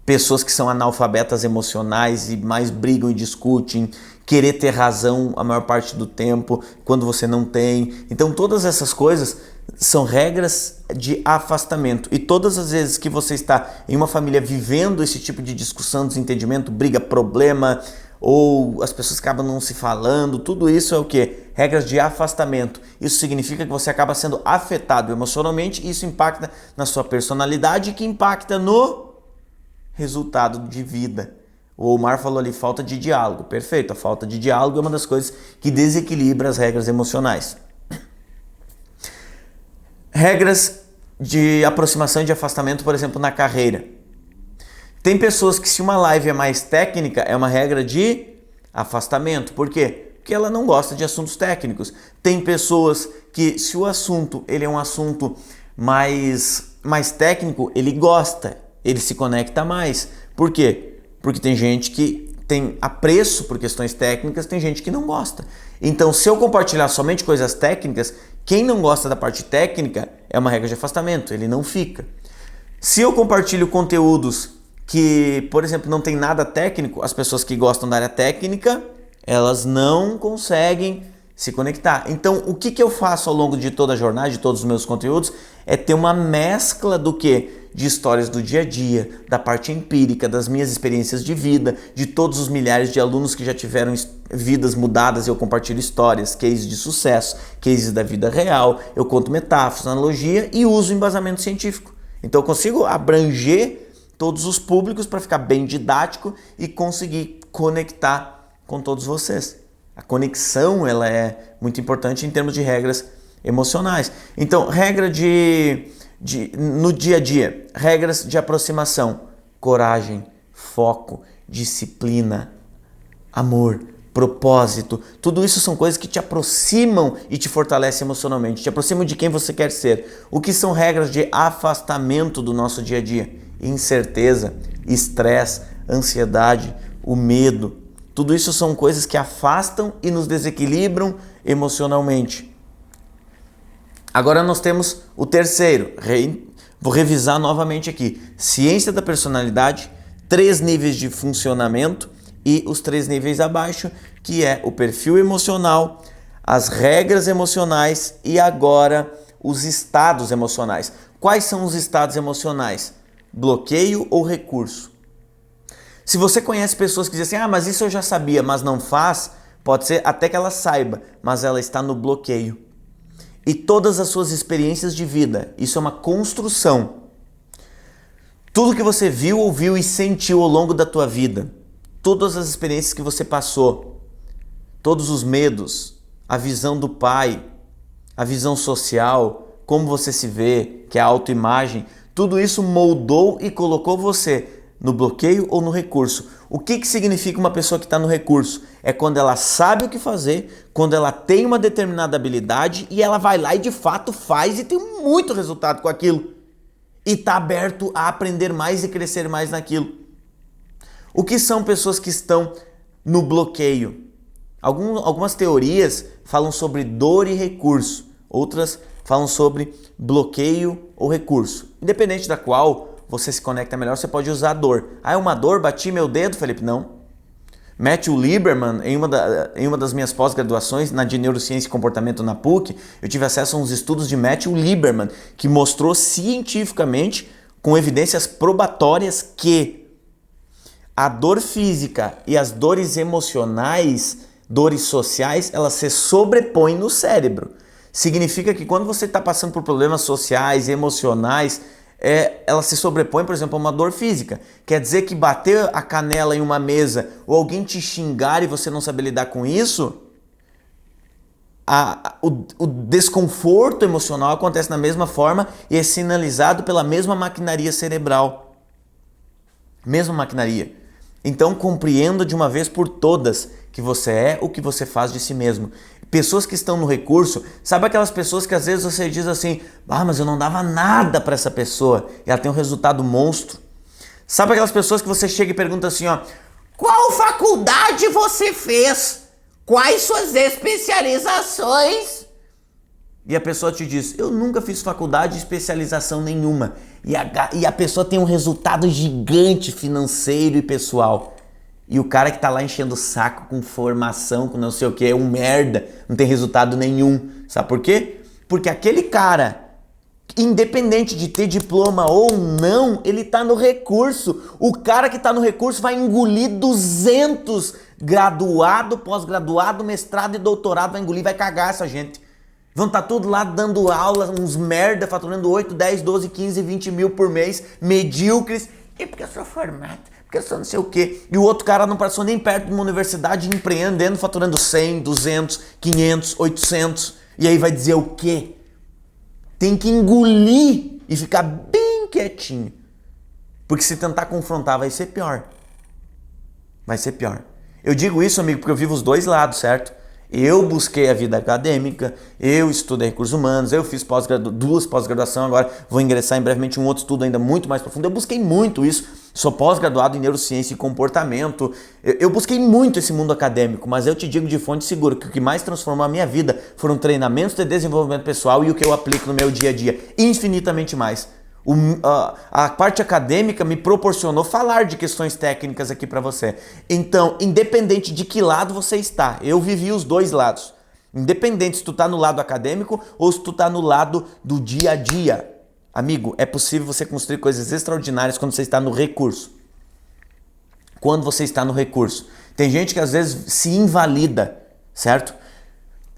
pessoas que são analfabetas emocionais e mais brigam e discutem, querer ter razão a maior parte do tempo quando você não tem. Então todas essas coisas são regras de afastamento. E todas as vezes que você está em uma família vivendo esse tipo de discussão, desentendimento, briga, problema, ou as pessoas acabam não se falando, tudo isso é o quê? Regras de afastamento. Isso significa que você acaba sendo afetado emocionalmente e isso impacta na sua personalidade, que impacta no resultado de vida. O Omar falou ali, falta de diálogo. Perfeito, a falta de diálogo é uma das coisas que desequilibra as regras emocionais. Regras de aproximação e de afastamento, por exemplo, na carreira. Tem pessoas que se uma live é mais técnica, é uma regra de afastamento. Por quê? Porque ela não gosta de assuntos técnicos. Tem pessoas que se o assunto ele é um assunto mais técnico, ele gosta, ele se conecta mais. Por quê? Porque tem gente que tem apreço por questões técnicas, tem gente que não gosta. Então, se eu compartilhar somente coisas técnicas, quem não gosta da parte técnica é uma regra de afastamento, ele não fica. Se eu compartilho conteúdos que, por exemplo, não tem nada técnico, as pessoas que gostam da área técnica, elas não conseguem se conectar. Então, o que eu faço ao longo de toda a jornada, de todos os meus conteúdos, é ter uma mescla do quê? de histórias do dia a dia, da parte empírica, das minhas experiências de vida, de todos os milhares de alunos que já tiveram vidas mudadas. Eu compartilho histórias, cases de sucesso, cases da vida real, eu conto metáforas, analogia e uso embasamento científico. Então eu consigo abranger todos os públicos para ficar bem didático e conseguir conectar com todos vocês. A conexão, ela é muito importante em termos de regras emocionais. Então, regra no dia a dia, regras de aproximação, coragem, foco, disciplina, amor, propósito, tudo isso são coisas que te aproximam e te fortalecem emocionalmente, te aproximam de quem você quer ser. O que são regras de afastamento do nosso dia a dia? Incerteza, estresse, ansiedade, o medo, tudo isso são coisas que afastam e nos desequilibram emocionalmente. Agora nós temos o terceiro, vou revisar novamente aqui, ciência da personalidade, 3 níveis de funcionamento e os 3 níveis abaixo, que é o perfil emocional, as regras emocionais e agora os estados emocionais. Quais são os estados emocionais? Bloqueio ou recurso? Se você conhece pessoas que dizem assim, mas isso eu já sabia, mas não faz, pode ser até que ela saiba, mas ela está no bloqueio. E todas as suas experiências de vida, isso é uma construção. Tudo que você viu, ouviu e sentiu ao longo da tua vida, todas as experiências que você passou, todos os medos, a visão do pai, a visão social, como você se vê, que é a autoimagem, tudo isso moldou e colocou você no bloqueio ou no recurso. O que significa uma pessoa que está no recurso? É quando ela sabe o que fazer, quando ela tem uma determinada habilidade e ela vai lá e de fato faz e tem muito resultado com aquilo. E está aberto a aprender mais e crescer mais naquilo. O que são pessoas que estão no bloqueio? Algumas teorias falam sobre dor e recurso, outras falam sobre bloqueio ou recurso. Independente da qual você se conecta melhor, você pode usar a dor. É uma dor, bati meu dedo, Felipe? Não. Matthew Lieberman, em uma das minhas pós-graduações de Neurociência e Comportamento na PUC, eu tive acesso a uns estudos de Matthew Lieberman, que mostrou cientificamente, com evidências probatórias, que a dor física e as dores emocionais, dores sociais, elas se sobrepõem no cérebro. Significa que quando você está passando por problemas sociais e emocionais, ela se sobrepõe, por exemplo, a uma dor física. Quer dizer que bater a canela em uma mesa ou alguém te xingar e você não saber lidar com isso, o desconforto emocional acontece da mesma forma e é sinalizado pela mesma maquinaria cerebral. Mesma maquinaria. Então compreenda de uma vez por todas que você é o que você faz de si mesmo. Pessoas que estão no recurso, sabe aquelas pessoas que às vezes você diz assim, mas eu não dava nada para essa pessoa e ela tem um resultado monstro. Sabe aquelas pessoas que você chega e pergunta assim, qual faculdade você fez? Quais suas especializações? E a pessoa te diz, eu nunca fiz faculdade de especialização nenhuma. E a pessoa tem um resultado gigante financeiro e pessoal. E o cara que tá lá enchendo o saco com formação, com não sei o que, é um merda, não tem resultado nenhum. Sabe por quê? Porque aquele cara, independente de ter diploma ou não, ele tá no recurso. O cara que tá no recurso vai engolir 200 graduado, pós-graduado, mestrado e doutorado, vai engolir, vai cagar essa gente. Vão estar tudo lá dando aula, uns merda, faturando 8, 10, 12, 15, 20 mil por mês, medíocres. E porque eu sou formado, porque eu sou não sei o quê. E o outro cara não passou nem perto de uma universidade empreendendo, faturando 100, 200, 500, 800. E aí vai dizer o quê? Tem que engolir e ficar bem quietinho. Porque se tentar confrontar vai ser pior. Vai ser pior. Eu digo isso, amigo, porque eu vivo os dois lados, certo? Eu busquei a vida acadêmica, eu estudei recursos humanos, eu fiz duas pós-graduação, agora vou ingressar em brevemente um outro estudo ainda muito mais profundo. Eu busquei muito isso, sou pós-graduado em neurociência e comportamento, eu busquei muito esse mundo acadêmico, mas eu te digo de fonte segura que o que mais transformou a minha vida foram treinamentos de desenvolvimento pessoal e o que eu aplico no meu dia a dia, infinitamente mais. A parte acadêmica me proporcionou falar de questões técnicas aqui para você. Então, independente de que lado você está, eu vivi os dois lados. Independente se tu tá no lado acadêmico ou se tu tá no lado do dia a dia. Amigo, é possível você construir coisas extraordinárias quando você está no recurso. Quando você está no recurso. Tem gente que às vezes se invalida, certo?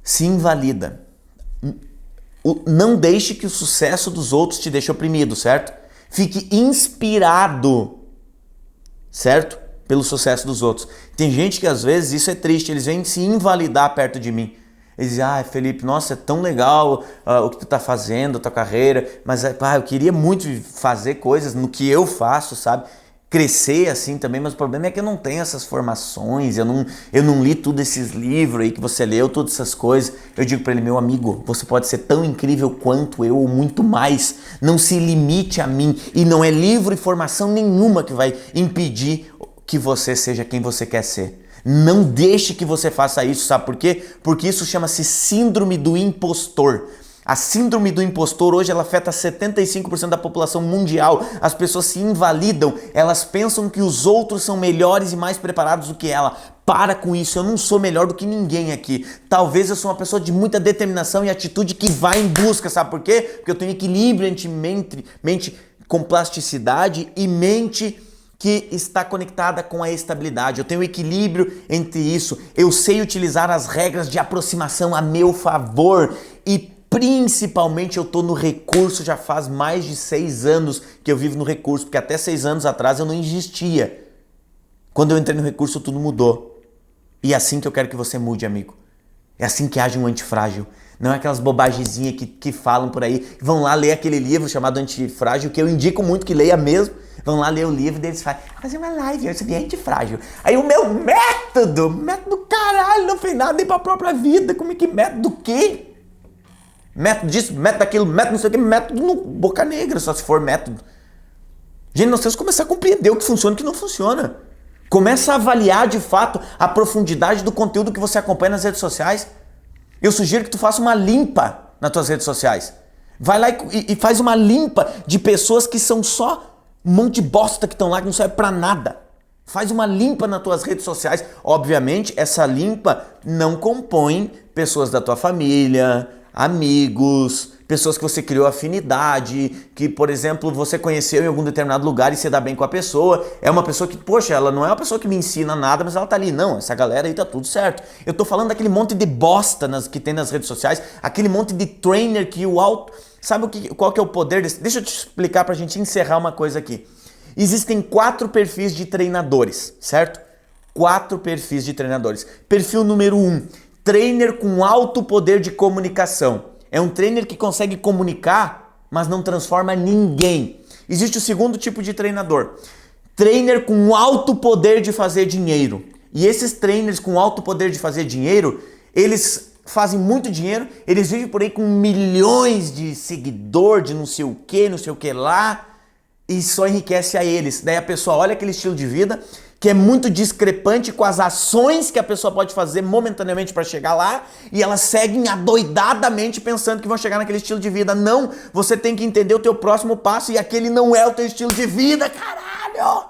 Se invalida. Não deixe que o sucesso dos outros te deixe oprimido, certo? Fique inspirado, certo? Pelo sucesso dos outros. Tem gente que às vezes, isso é triste, eles vêm se invalidar perto de mim. Eles dizem, Felipe, nossa, é tão legal o que tu tá fazendo, a tua carreira, mas eu queria muito fazer coisas no que eu faço, sabe? Crescer assim também, mas o problema é que eu não tenho essas formações, eu não li todos esses livros aí que você leu, todas essas coisas. Eu digo para ele, meu amigo, você pode ser tão incrível quanto eu ou muito mais. Não se limite a mim e não é livro e formação nenhuma que vai impedir que você seja quem você quer ser. Não deixe que você faça isso, sabe por quê? Porque isso chama-se síndrome do impostor. A síndrome do impostor hoje ela afeta 75% da população mundial. As pessoas se invalidam, elas pensam que os outros são melhores e mais preparados do que ela. Para com isso, eu não sou melhor do que ninguém aqui. Talvez eu sou uma pessoa de muita determinação e atitude que vai em busca, sabe por quê? Porque eu tenho equilíbrio entre mente com plasticidade e mente que está conectada com a estabilidade. Eu tenho equilíbrio entre isso. Eu sei utilizar as regras de aproximação a meu favor e principalmente eu estou no recurso já faz mais de 6 anos que eu vivo no recurso, porque até 6 anos atrás eu não existia. Quando eu entrei no recurso tudo mudou. E é assim que eu quero que você mude, amigo. É assim que age um antifrágil. Não é aquelas bobagens que falam por aí. Vão lá ler aquele livro chamado Antifrágil, que eu indico muito que leia mesmo. Vão lá ler o livro deles, fazer uma live, eu recebi antifrágil. Aí o meu método caralho, não fez nada nem pra própria vida. Como é que método do quê? Método disso, método daquilo, método não sei o que, método no boca negra, só se for método. Gente, nós temos que começar a compreender o que funciona e o que não funciona. Começa a avaliar de fato a profundidade do conteúdo que você acompanha nas redes sociais. Eu sugiro que tu faça uma limpa nas tuas redes sociais. Vai lá e faz uma limpa de pessoas que são só um monte de bosta que estão lá que não serve pra nada. Faz uma limpa nas tuas redes sociais. Obviamente, essa limpa não compõe pessoas da tua família, amigos, pessoas que você criou afinidade, que, por exemplo, você conheceu em algum determinado lugar e você dá bem com a pessoa. É uma pessoa que, poxa, ela não é uma pessoa que me ensina nada, mas ela tá ali. Não, essa galera aí tá tudo certo. Eu tô falando daquele monte de bosta que tem nas redes sociais, aquele monte de trainer que o alto... Sabe qual que é o poder desse? Deixa eu te explicar pra gente encerrar uma coisa aqui. Existem 4 perfis de treinadores, certo? 4 perfis de treinadores. Perfil número 1, trainer com alto poder de comunicação. É um trainer que consegue comunicar, mas não transforma ninguém. Existe o segundo tipo de treinador. Trainer com alto poder de fazer dinheiro. E esses trainers com alto poder de fazer dinheiro, eles fazem muito dinheiro, eles vivem por aí com milhões de seguidor, de não sei o que lá, e só enriquece a eles. Daí a pessoa olha aquele estilo de vida que é muito discrepante com as ações que a pessoa pode fazer momentaneamente para chegar lá, e elas seguem adoidadamente pensando que vão chegar naquele estilo de vida. Não, você tem que entender o teu próximo passo, e aquele não é o teu estilo de vida, caralho!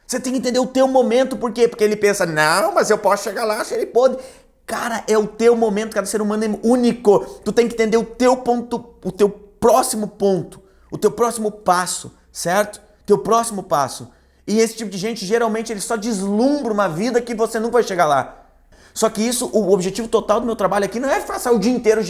Você tem que entender o teu momento, por quê? Porque ele pensa, não, mas eu posso chegar lá se ele pode. Cara, é o teu momento, cada ser humano é único. Tu tem que entender o teu ponto, o teu próximo ponto, o teu próximo passo, certo? Teu próximo passo. E esse tipo de gente, geralmente, ele só deslumbra uma vida que você nunca vai chegar lá. Só que isso, o objetivo total do meu trabalho aqui não é passar o dia inteiro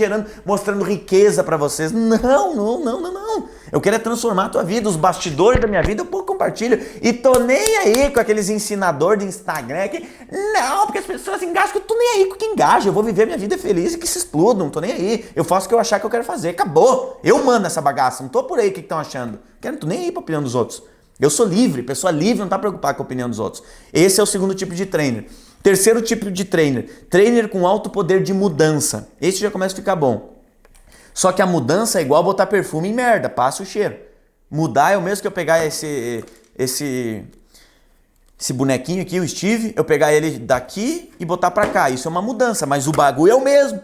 mostrando riqueza pra vocês. Não. Eu quero é transformar a tua vida, os bastidores da minha vida, eu pouco compartilho. E tô nem aí com aqueles ensinadores de Instagram que... Não, porque as pessoas engajam, que eu tô nem aí com quem engaja. Eu vou viver minha vida feliz e que se explodam, não tô nem aí. Eu faço o que eu achar que eu quero fazer, acabou. Eu mando essa bagaça, não tô por aí o que estão achando. Não tô nem aí pra opinião dos outros. Eu sou livre, pessoa livre, não tá preocupada com a opinião dos outros. Esse é o segundo tipo de trainer. Terceiro tipo de trainer, trainer com alto poder de mudança. Esse já começa a ficar bom. Só que a mudança é igual botar perfume em merda, passa o cheiro. Mudar é o mesmo que eu pegar esse bonequinho aqui, o Steve, eu pegar ele daqui e botar pra cá. Isso é uma mudança, mas o bagulho é o mesmo.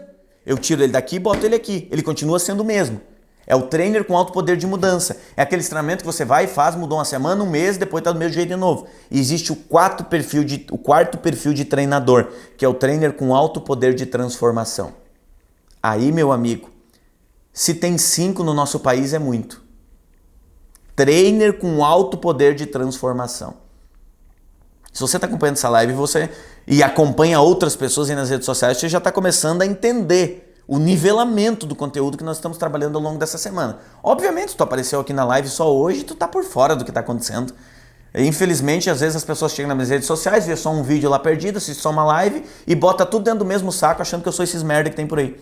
Eu tiro ele daqui e boto ele aqui. Ele continua sendo o mesmo. É o trainer com alto poder de mudança. É aquele treinamento que você vai e faz, mudou uma semana, um mês, depois tá do mesmo jeito de novo. E existe o quarto perfil de treinador, que é o trainer com alto poder de transformação. Aí, meu amigo, se tem 5 no nosso país é muito. trainer com alto poder de transformação. Se você está acompanhando essa live e acompanha outras pessoas aí nas redes sociais, você já está começando a entender o nivelamento do conteúdo que nós estamos trabalhando ao longo dessa semana. Obviamente, se tu apareceu aqui na live só hoje, tu tá por fora do que está acontecendo. Infelizmente, às vezes as pessoas chegam nas minhas redes sociais, vê só um vídeo lá perdido, assiste só uma live e bota tudo dentro do mesmo saco achando que eu sou esses merda que tem por aí.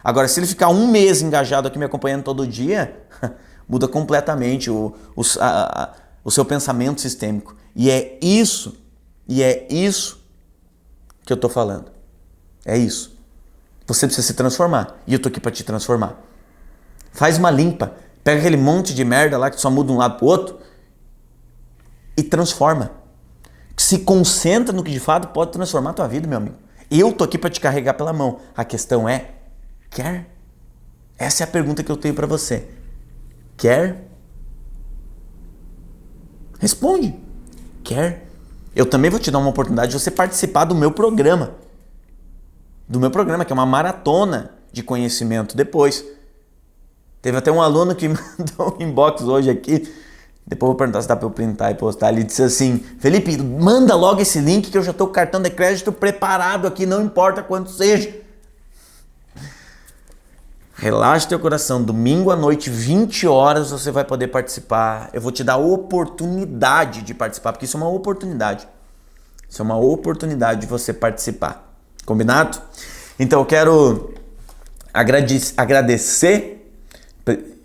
Agora, se ele ficar um mês engajado aqui me acompanhando todo dia, muda completamente o seu pensamento sistêmico. E é isso que eu tô falando. É isso. Você precisa se transformar. E eu tô aqui para te transformar. Faz uma limpa. Pega aquele monte de merda lá que só muda de um lado pro outro e transforma. Se concentra no que de fato pode transformar a tua vida, meu amigo. Eu tô aqui para te carregar pela mão. A questão é, quer? Essa é a pergunta que eu tenho para você. Quer? Responde. Quer? Eu também vou te dar uma oportunidade de você participar do meu programa. Do meu programa, que é uma maratona de conhecimento depois. Teve até um aluno que mandou um inbox hoje aqui. Depois eu vou perguntar se dá para eu printar e postar. Ele disse assim: Felipe, manda logo esse link que eu já estou com o cartão de crédito preparado aqui, não importa quanto seja. Relaxa teu coração. Domingo à noite, 20 horas, você vai poder participar. Eu vou te dar a oportunidade de participar, porque isso é uma oportunidade. Isso é uma oportunidade de você participar. Combinado? Então eu quero agradecer.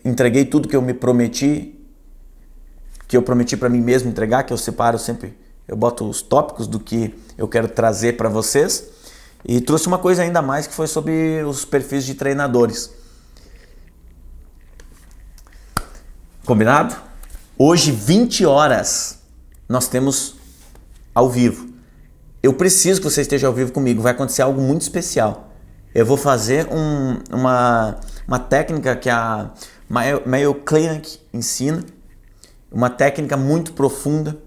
Entreguei tudo que eu me prometi, que eu prometi para mim mesmo entregar, que eu separo sempre, eu boto os tópicos do que eu quero trazer para vocês. E trouxe uma coisa ainda mais, que foi sobre os perfis de treinadores. Combinado? Hoje, 20 horas, nós temos ao vivo. Eu preciso que você esteja ao vivo comigo. Vai acontecer algo muito especial. Eu vou fazer uma técnica que a Mayo Clinic ensina. Uma técnica muito profunda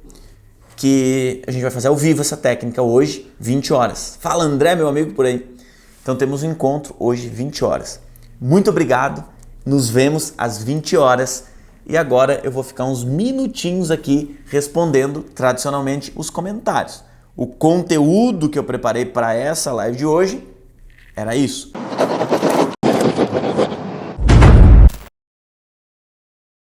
que a gente vai fazer ao vivo essa técnica hoje, 20 horas. Fala, André, meu amigo, por aí. Então temos um encontro hoje, 20 horas. Muito obrigado. Nos vemos às 20 horas. E agora eu vou ficar uns minutinhos aqui respondendo tradicionalmente os comentários. O conteúdo que eu preparei para essa live de hoje era isso.